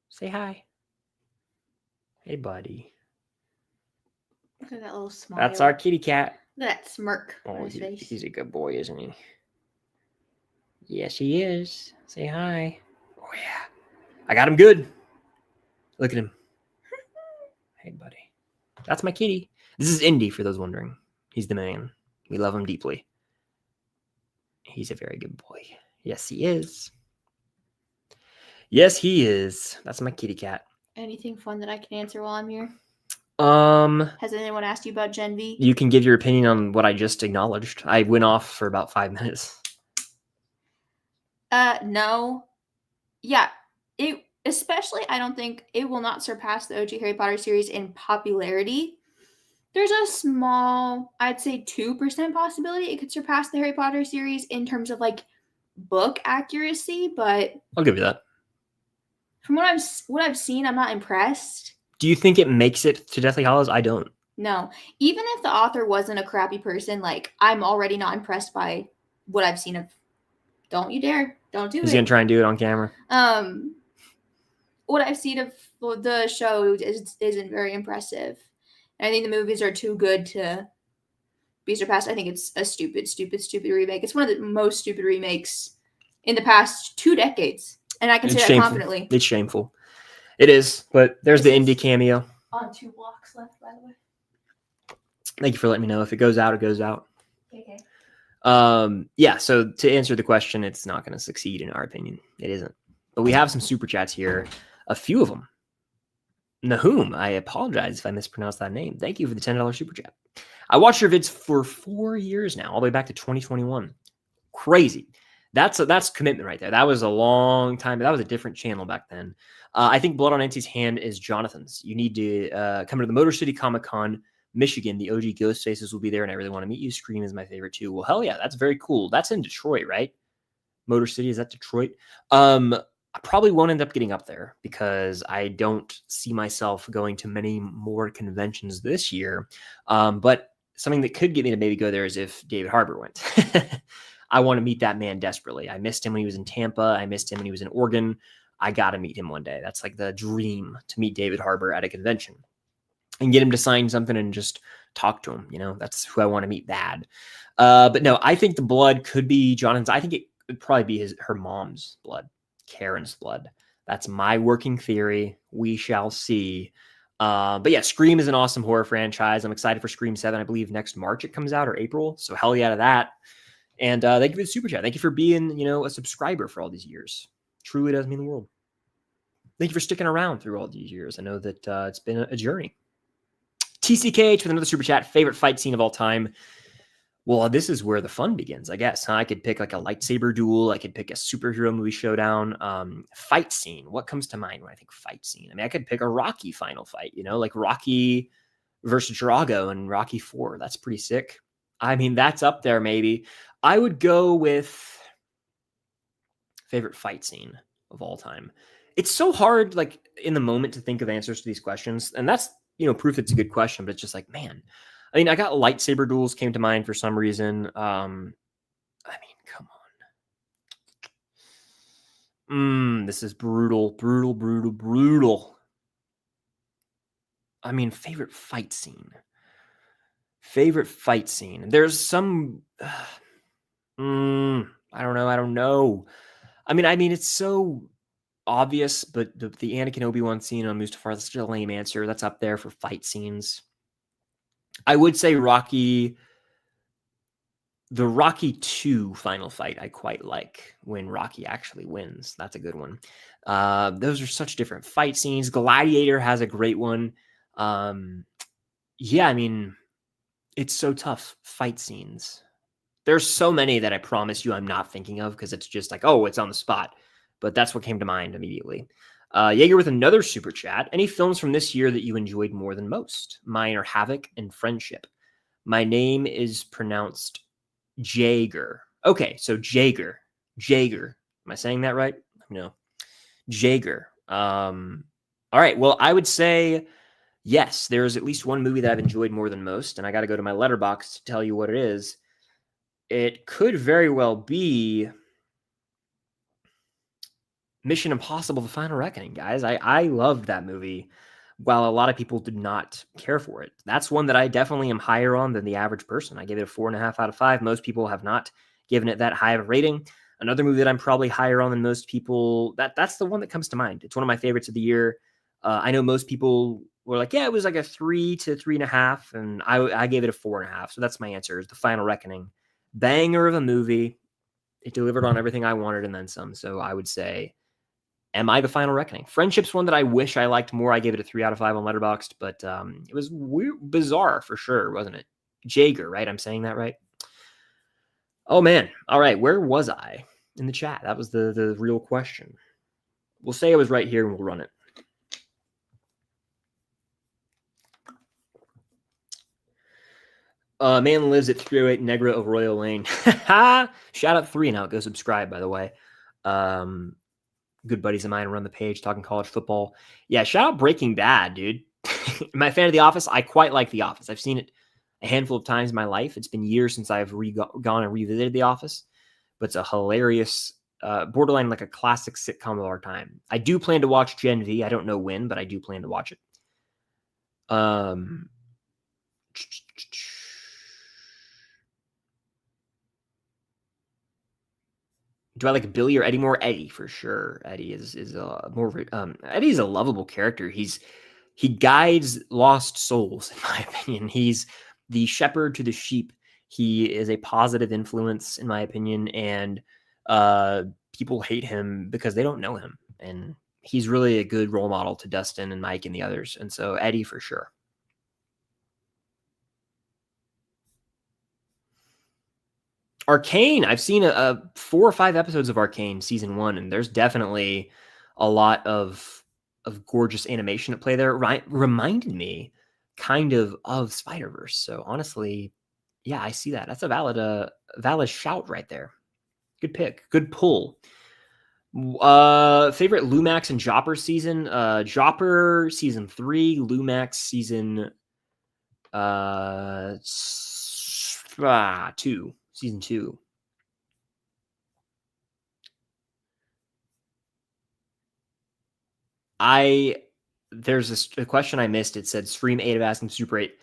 Say hi. Hey, buddy. Look at that little smile. That's our kitty cat. Look at that smirk Oh, on his face. He's a good boy, isn't he? Yes, he is. Say hi. Oh, yeah. I got him good. Look at him. Hey, buddy. That's my kitty. This is Indy, for those wondering. He's the man. We love him deeply. He's a very good boy. Yes, he is. Yes, he is. That's my kitty cat. Anything fun that I can answer while I'm here? Has anyone asked you about Gen V? You can give your opinion on what I just acknowledged. I went off for about 5 minutes. No. Yeah. Especially, I don't think it will not surpass the OG Harry Potter series in popularity. There's a small, I'd say 2% possibility it could surpass the Harry Potter series in terms of like book accuracy, but I'll give you that. From what I've seen, I'm not impressed. Do you think it makes it to Deathly Hallows? I don't. No. Even if the author wasn't a crappy person, like I'm already not impressed by what I've seen of. Don't you dare! Don't do it. He's gonna try and do it on camera. What I've seen of the show isn't very impressive. And I think the movies are too good to be surpassed. I think it's a stupid remake. It's one of the most stupid remakes in the past 2 decades. And I can say that confidently. It's shameful. It is, but there's the indie cameo. On 2 blocks left, by the way. Thank you for letting me know. If it goes out, it goes out. Okay. Yeah, so to answer the question, it's not going to succeed in our opinion. It isn't. But we have some super chats here. A few of them. Nahum, I apologize if I mispronounced that name. Thank you for the $10 super chat. I watched your vids for 4 years now, all the way back to 2021. Crazy. That's commitment right there. That was a long time. That was a different channel back then. I think Blood on Nancy's Hand is Jonathan's. You need to come to the Motor City Comic Con, Michigan. The OG Ghost Faces will be there, and I really want to meet you. Scream is my favorite too. Well, hell yeah, that's very cool. That's in Detroit, right? Motor City, is that Detroit? I probably won't end up getting up there because I don't see myself going to many more conventions this year. But something that could get me to maybe go there is if David Harbour went. I want to meet that man desperately. I missed him when he was in Tampa. I missed him when he was in Oregon. I got to meet him one day. That's like the dream, to meet David Harbour at a convention and get him to sign something and just talk to him. You know, that's who I want to meet bad. But no, I think the blood could be Jonathan's. I think it would probably be her mom's blood, Karen's blood. That's my working theory. We shall see. But yeah, Scream is an awesome horror franchise. I'm excited for Scream 7. I believe next March it comes out, or April. So hell yeah to that. And thank you for the super chat. Thank you for being, a subscriber for all these years. Truly does mean the world. Thank you for sticking around through all these years. I know that it's been a journey. TCKH with another super chat. Favorite fight scene of all time. Well, this is where the fun begins, I guess. I could pick like a lightsaber duel. I could pick a superhero movie showdown. Fight scene. What comes to mind when I think fight scene? I mean, I could pick a Rocky final fight, like Rocky versus Drago and Rocky 4. That's pretty sick. I mean, that's up there maybe. I would go with favorite fight scene of all time. It's so hard, like, in the moment to think of answers to these questions. And that's, proof it's a good question. But it's just like, man. I mean, I got lightsaber duels came to mind for some reason. I mean, come on. This is brutal. I mean, favorite fight scene. There's some. I don't know. I mean, it's so obvious, but the Anakin Obi-Wan scene on Mustafar, that's just a lame answer. That's up there for fight scenes. I would say the Rocky 2 final fight I quite like, when Rocky actually wins. That's a good one. Those are such different fight scenes. Gladiator has a great one. Yeah, I mean, it's so tough. Fight scenes. There's so many that I promise you I'm not thinking of, because it's just like, oh, it's on the spot. But that's what came to mind immediately. Jaeger with another super chat. Any films from this year that you enjoyed more than most? Mine are Havoc and Friendship. My name is pronounced Jaeger. Okay, so Jaeger. Am I saying that right? No. Jaeger. All right. Well, I would say yes, there is at least one movie that I've enjoyed more than most, and I got to go to my letterbox to tell you what it is. It could very well be Mission Impossible: The Final Reckoning, guys. I loved that movie, while a lot of people did not care for it. That's one that I definitely am higher on than the average person. I gave it a 4.5 out of 5. Most people have not given it that high of a rating. Another movie that I'm probably higher on than most people, that's the one that comes to mind. It's one of my favorites of the year. I know most people were like, yeah, it was like a 3 to 3.5, and I gave it a 4.5. So that's my answer, is The Final Reckoning. Banger of a movie. It delivered on everything I wanted and then some. So I would say, am I The Final Reckoning? Friendship's one that I wish I liked more. I gave it a 3 out of 5 on Letterboxd, but it was weird, bizarre for sure, wasn't it? Jaeger, right? I'm saying that right? Oh, man. All right. Where was I in the chat? That was the real question. We'll say I was right here and we'll run it. Man lives at 308 Negra of Royal Lane. Shout out 3 now. Go subscribe, by the way. Good buddies of mine run the page talking college football. Yeah, shout out Breaking Bad, dude. Am I a fan of The Office? I quite like The Office. I've seen it a handful of times in my life. It's been years since I've gone and revisited The Office, but it's a hilarious, borderline like a classic sitcom of our time. I do plan to watch Gen V. I don't know when, but I do plan to watch it. Do I like Billy or Eddie more? Eddie, for sure. Eddie is more. Eddie's a lovable character. He guides lost souls, in my opinion. He's the shepherd to the sheep. He is a positive influence, in my opinion, and people hate him because they don't know him. And he's really a good role model to Dustin and Mike and the others. And so Eddie, for sure. Arcane. I've seen a 4 or 5 episodes of Arcane season 1, and there's definitely a lot of gorgeous animation at play there. Reminded me kind of Spider-Verse. So honestly, yeah, I see that. That's a valid shout right there. Good pick. Good pull. Favorite Lumax and Jopper season? Jopper season 3, Lumax season 2. Season 2. There's a question I missed. It said stream 8 of Asking Super 8.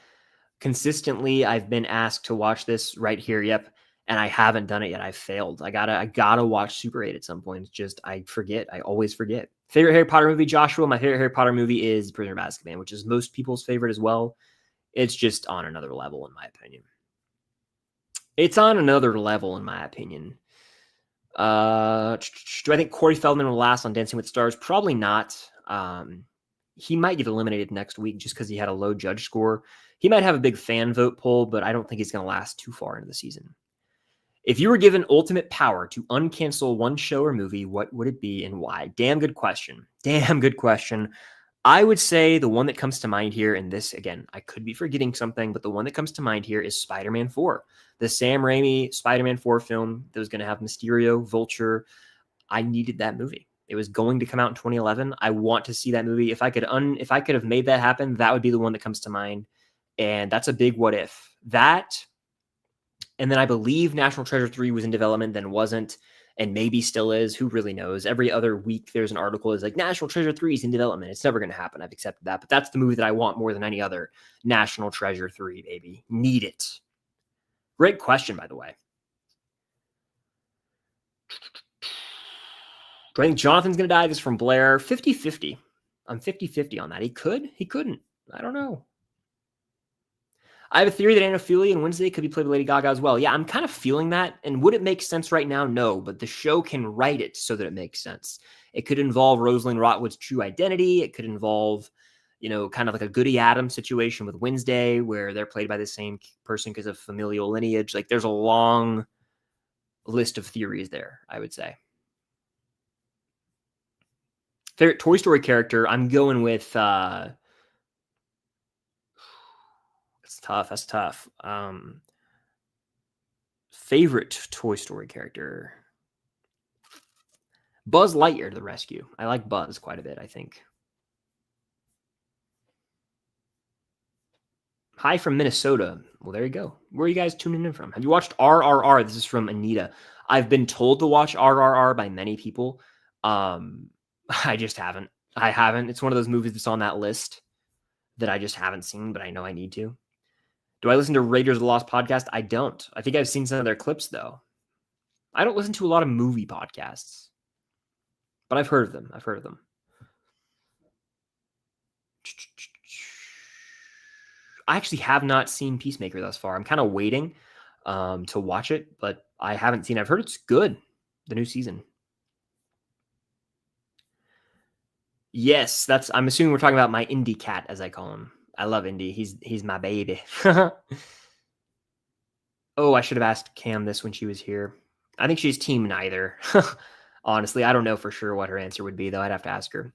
Consistently, I've been asked to watch this right here. Yep. And I haven't done it yet. I've failed. I gotta watch Super 8 at some point. It's just, I forget. I always forget. Favorite Harry Potter movie, Joshua? My favorite Harry Potter movie is Prisoner of Azkaban, which is most people's favorite as well. It's just on another level, in my opinion. Do I think Corey Feldman will last on Dancing with the Stars? Probably not. He might get eliminated next week just because he had a low judge score. He might have a big fan vote poll, but I don't think he's going to last too far into the season. If you were given ultimate power to uncancel one show or movie, what would it be and why? Damn good question. I would say the one that comes to mind here, and this, again, I could be forgetting something, but the one that comes to mind here is Spider-Man 4. The Sam Raimi Spider-Man 4 film that was going to have Mysterio, Vulture. I needed that movie. It was going to come out in 2011. I want to see that movie. If I could have made that happen, that would be the one that comes to mind. And that's a big what if. That, and then I believe National Treasure 3 was in development, then wasn't. and maybe still is. Who really knows? Every other week there's an article is like National Treasure 3 is in development. It's never going to happen. I've accepted that. But that's the movie that I want more than any other. National Treasure 3, baby. Need it. Great question, by the way. Do I think Jonathan's going to die? This is from Blair. 50-50. I'm 50-50 on that. He could. He couldn't. I don't know. I have a theory that Anna Feely and Wednesday could be played by Lady Gaga as well. Yeah, I'm kind of feeling that. And would it make sense right now? No, but the show can write it so that it makes sense. It could involve Rosalind Rotwood's true identity. It could involve, kind of like a Goody Adams situation with Wednesday, where they're played by the same person because of familial lineage. Like, there's a long list of theories there, I would say. Favorite Toy Story character? I'm going with... That's tough. Favorite Toy Story character? Buzz Lightyear to the rescue. I like Buzz quite a bit, I think. Hi from Minnesota. Well, there you go. Where are you guys tuning in from? Have you watched RRR? This is from Anita. I've been told to watch RRR by many people. I just haven't. I haven't. It's one of those movies that's on that list that I just haven't seen, but I know I need to. Do I listen to Raiders of the Lost podcast? I don't. I think I've seen some of their clips, though. I don't listen to a lot of movie podcasts, but I've heard of them. I actually have not seen Peacemaker thus far. I'm kind of waiting to watch it, but I haven't seen it. I've heard it's good, the new season. Yes, I'm assuming we're talking about my Indy cat, as I call him. I love Indy. He's my baby. Oh, I should have asked Cam this when she was here. I think she's team neither. Honestly, I don't know for sure what her answer would be, though. I'd have to ask her.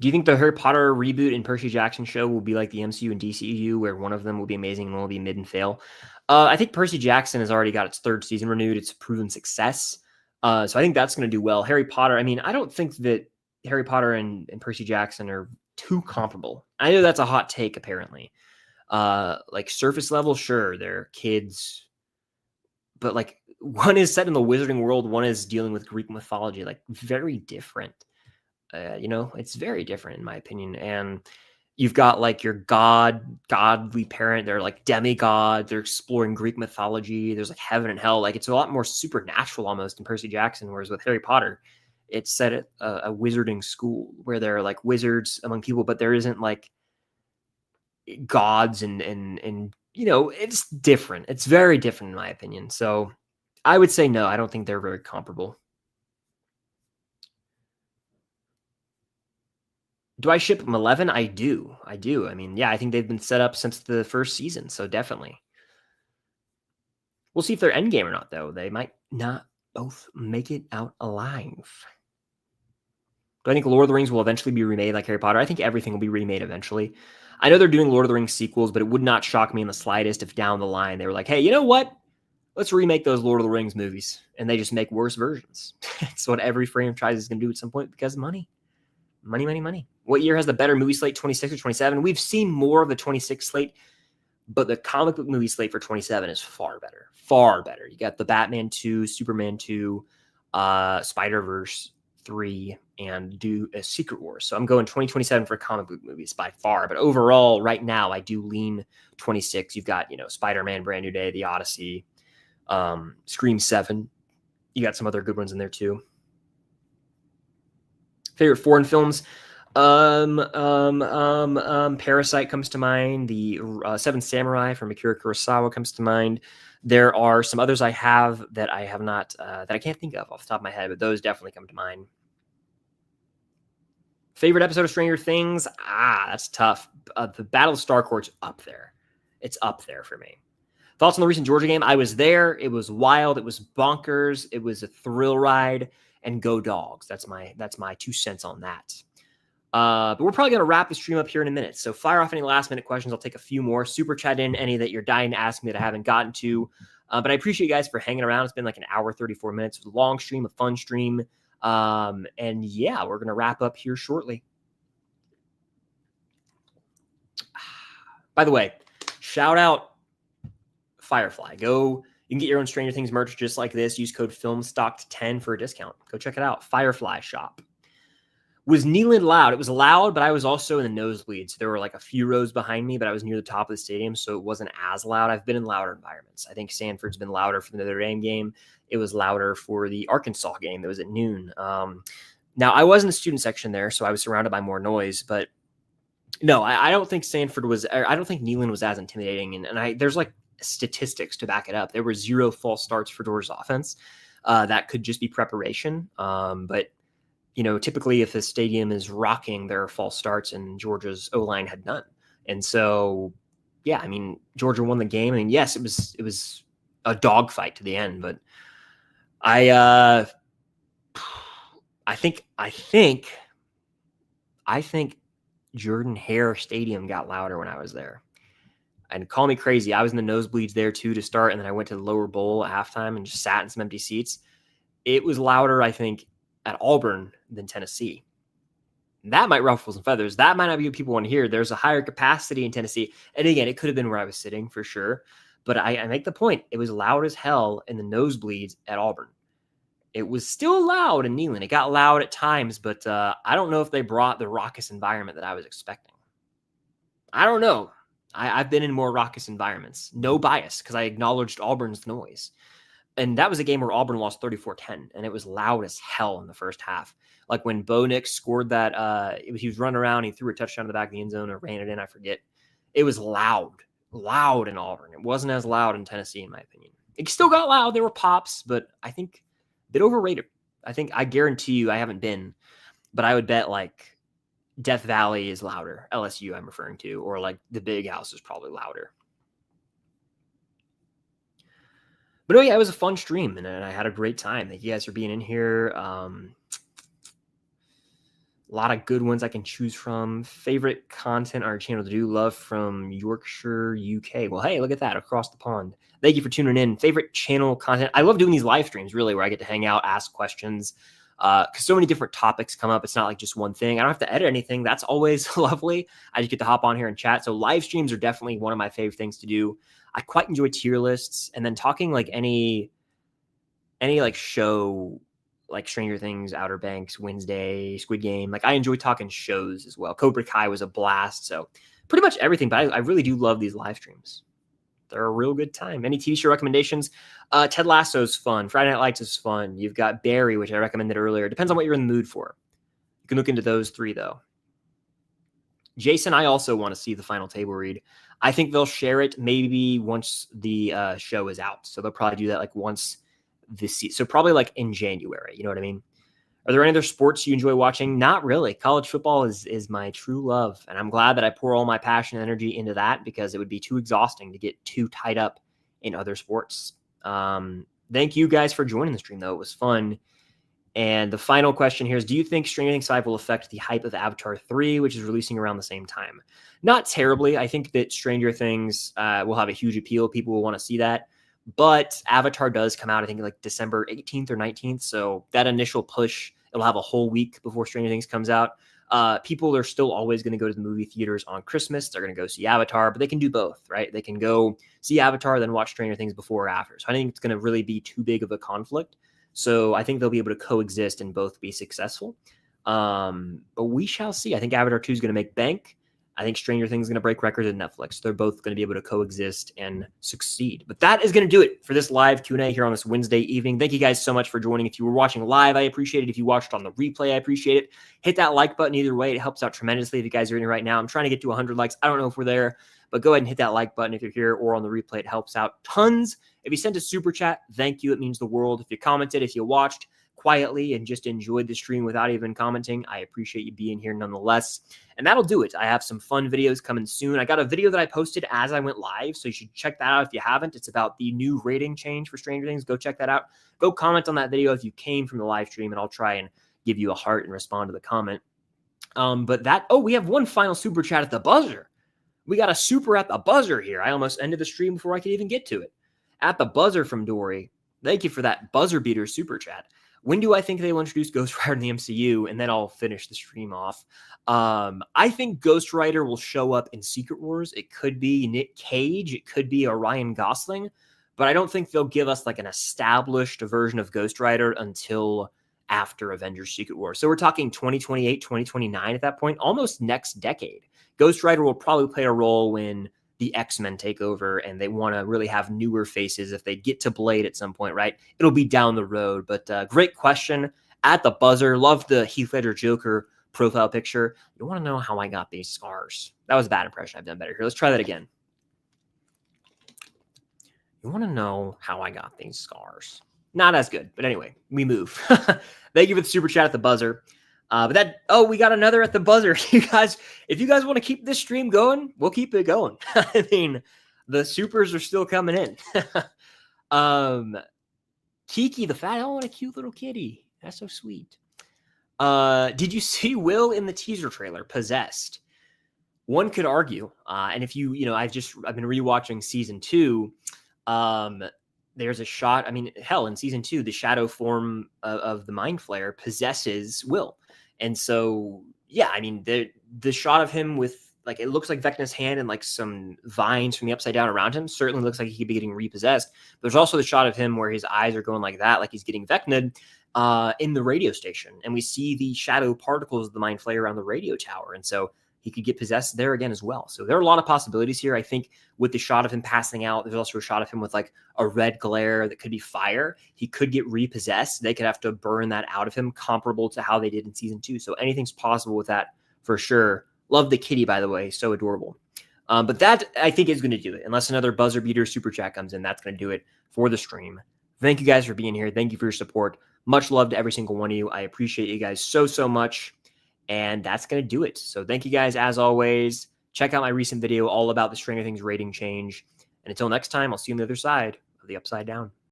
Do you think the Harry Potter reboot and Percy Jackson show will be like the MCU and DCU, where one of them will be amazing and one will be mid and fail? I think Percy Jackson has already got its third season renewed. It's a proven success. So I think that's going to do well. Harry Potter, I mean, I don't think that Harry Potter and Percy Jackson are too comparable. I know that's a hot take, apparently. Like surface level, sure, they're kids, but like one is set in the wizarding world, one is dealing with Greek mythology, like very different. It's very different in my opinion. And you've got like your godly parent, they're like demigods, they're exploring Greek mythology, there's like heaven and hell, like it's a lot more supernatural almost in Percy Jackson, whereas with Harry Potter, it's set at a wizarding school where there are like wizards among people, but there isn't like gods and it's different. It's very different in my opinion. So I would say no, I don't think they're very comparable. Do I ship them 11? I do. I mean, yeah, I think they've been set up since the first season, so definitely. We'll see if they're endgame or not, though. They might not both make it out alive. Do I think Lord of the Rings will eventually be remade like Harry Potter? I think everything will be remade eventually. I know they're doing Lord of the Rings sequels, but it would not shock me in the slightest if down the line they were like, hey, you know what? Let's remake those Lord of the Rings movies. And they just make worse versions. It's what every franchise is going to do at some point because money. Money. What year has the better movie slate, 26 or 27? We've seen more of the 26 slate, but the comic book movie slate for 27 is far better. Far better. You got the Batman 2, Superman 2, Spider-Verse 3, and do a Secret Wars. So I'm going 2027 for comic book movies by far. But overall, right now, I do lean 26. You've got, Spider-Man, Brand New Day, The Odyssey, Scream 7. You got some other good ones in there too. Favorite foreign films? Parasite comes to mind. The Seven Samurai from Akira Kurosawa comes to mind. There are some others I have that I have not, that I can't think of off the top of my head, but those definitely come to mind. Favorite episode of Stranger Things? That's tough. The Battle of Starcourt's up there. It's up there for me. Thoughts on the recent Georgia game? I was there. It was wild. It was bonkers. It was a thrill ride. And go Dogs. That's my 2 cents on that. But we're probably going to wrap the stream up here in a minute. So fire off any last minute questions. I'll take a few more. Super chat in any that you're dying to ask me that I haven't gotten to. But I appreciate you guys for hanging around. It's been like an hour, 34 minutes. It was a long stream, a fun stream. And yeah, we're going to wrap up here shortly. By the way, shout out Firefly. Go You can get your own Stranger Things merch just like this. Use code FilmStocked10 for a discount. Go check it out. Firefly Shop. Was Neyland loud? It was loud, but I was also in the nosebleeds. There were like a few rows behind me, but I was near the top of the stadium, so it wasn't as loud. I've been in louder environments. I think Sanford's been louder for the Notre Dame game. It was louder for the Arkansas game that was at noon. Now, I was in the student section there, so I was surrounded by more noise, but no, I don't think Sanford was, I don't think Neyland was as intimidating. And there's like statistics to back it up. There were 0 false starts for Georgia's offense. That could just be preparation. But typically if the stadium is rocking, there are false starts, and Georgia's O-line had none. And so, yeah, I mean, Georgia won the game. I mean, yes, it was a dogfight to the end, but I think Jordan-Hare Stadium got louder when I was there. And call me crazy, I was in the nosebleeds there too to start, and then I went to the lower bowl at halftime and just sat in some empty seats. It was louder, I think, at Auburn than Tennessee. That might ruffle some feathers. That might not be what people want to hear. There's a higher capacity in Tennessee. And again, it could have been where I was sitting for sure. But I make the point. It was loud as hell in the nosebleeds at Auburn. It was still loud in Neyland. It got loud at times, but I don't know if they brought the raucous environment that I was expecting. I don't know. I've been in more raucous environments. No bias, because I acknowledged Auburn's noise. And that was a game where Auburn lost 34-10, and it was loud as hell in the first half. Like when Bo Nix scored that, he was running around, he threw a touchdown to the back of the end zone or ran it in, I forget. It was loud in Auburn. It wasn't as loud in Tennessee, in my opinion. It still got loud. There were pops, but I think a bit overrated. I guarantee you I haven't been, but I would bet like Death Valley is louder. LSU I'm referring to, or like the Big House is probably louder. But yeah, it was a fun stream, and I had a great time. Thank you guys for being in here. A lot of good ones I can choose from. Favorite content on our channel to do. Love from Yorkshire, UK. Well, hey, look at that, across the pond. Thank you for tuning in. Favorite channel content. I love doing these live streams, really, where I get to hang out, ask questions, because so many different topics come up. It's not like just one thing. I don't have to edit anything. That's always lovely. I just get to hop on here and chat. So live streams are definitely one of my favorite things to do. I quite enjoy tier lists, and then talking like any like show, like Stranger Things, Outer Banks, Wednesday, Squid Game. Like I enjoy talking shows as well. Cobra Kai was a blast. So pretty much everything, but I really do love these live streams. They're a real good time. Any TV show recommendations? Ted Lasso's fun. Friday Night Lights is fun. You've got Barry, which I recommended earlier. Depends on what you're in the mood for. You can look into those 3 though. Jason, I also want to see the final table read. I think they'll share it maybe once the show is out. So they'll probably do that like once this season. So probably like in January. You know what I mean? Are there any other sports you enjoy watching? Not really. College football is my true love. And I'm glad that I pour all my passion and energy into that, because it would be too exhausting to get too tied up in other sports. Thank you guys for joining the stream, though. It was fun. And the final question here is, do you think Stranger Things 5 will affect the hype of Avatar 3, which is releasing around the same time? Not terribly. I think that Stranger Things will have a huge appeal. People will want to see that. But Avatar does come out, I think, like December 18th or 19th. So that initial push, it'll have a whole week before Stranger Things comes out. People are still always going to go to the movie theaters on Christmas. They're going to go see Avatar, but they can do both, right? They can go see Avatar, then watch Stranger Things before or after. So I think it's going to really be too big of a conflict. So I think they'll be able to coexist and both be successful. But we shall see. I think Avatar 2 is going to make bank. I think Stranger Things is going to break records at Netflix. They're both going to be able to coexist and succeed. But that is going to do it for this live Q&A here on this Wednesday evening. Thank you guys so much for joining. If you were watching live, I appreciate it. If you watched on the replay, I appreciate it. Hit that like button either way. It helps out tremendously if you guys are in here right now. I'm trying to get to 100 likes. I don't know if we're there, but go ahead and hit that like button if you're here or on the replay. It helps out tons. If you sent a super chat, thank you. It means the world. If you commented, if you watched quietly and just enjoyed the stream without even commenting, I appreciate you being here nonetheless. And that'll do it. I have some fun videos coming soon. I got a video that I posted as I went live, so you should check that out if you haven't. It's about the new rating change for Stranger Things. Go check that out. Go comment on that video if you came from the live stream, and I'll try and give you a heart and respond to the comment. We have one final super chat at the buzzer. We got a super at the buzzer here. I almost ended the stream before I could even get to it. At the buzzer from Dory. Thank you for that buzzer beater super chat. When do I think they will introduce Ghost Rider in the MCU? And then I'll finish the stream off. I think Ghost Rider will show up in Secret Wars. It could be Nick Cage. It could be a Ryan Gosling. but I don't think they'll give us like an established version of Ghost Rider until after Avengers Secret War. So we're talking 2028, 2029 at that point, almost next decade. Ghost Rider will probably play a role when the X-Men take over and they want to really have newer faces. If they get to Blade at some point, right? It'll be down the road. But great question at the buzzer. Love the Heath Ledger Joker profile picture. You want to know how I got these scars? That was a bad impression. I've done better here. Let's try that again. You want to know how I got these scars? Not as good, but anyway, we move. Thank you for the super chat at the buzzer. We got another at the buzzer. You guys, if you guys want to keep this stream going, we'll keep it going. I mean, the supers are still coming in. Kiki the fat, oh, what a cute little kitty. That's so sweet. Did you see Will in the teaser trailer, Possessed? One could argue, and if I've been rewatching season 2. There's a shot. I mean, hell, in season 2, the shadow form of the Mind Flayer possesses Will. And so, yeah, I mean, the shot of him with, like, it looks like Vecna's hand and, like, some vines from the upside down around him certainly looks like he could be getting repossessed. But there's also the shot of him where his eyes are going like that, like he's getting Vecna'd in the radio station. And we see the shadow particles of the Mind Flayer around the radio tower. And so he could get possessed there again as well. So there are a lot of possibilities here. I think with the shot of him passing out, there's also a shot of him with like a red glare that could be fire. He could get repossessed. They could have to burn that out of him, comparable to how they did in season 2. So anything's possible with that for sure. Love the kitty, by the way. So adorable. But that, I think, is going to do it. Unless another buzzer beater super chat comes in, that's going to do it for the stream. Thank you guys for being here. Thank you for your support. Much love to every single one of you. I appreciate you guys so, so much. And that's going to do it. So thank you guys, as always. Check out my recent video all about the Stranger Things rating change. And until next time, I'll see you on the other side of the upside down.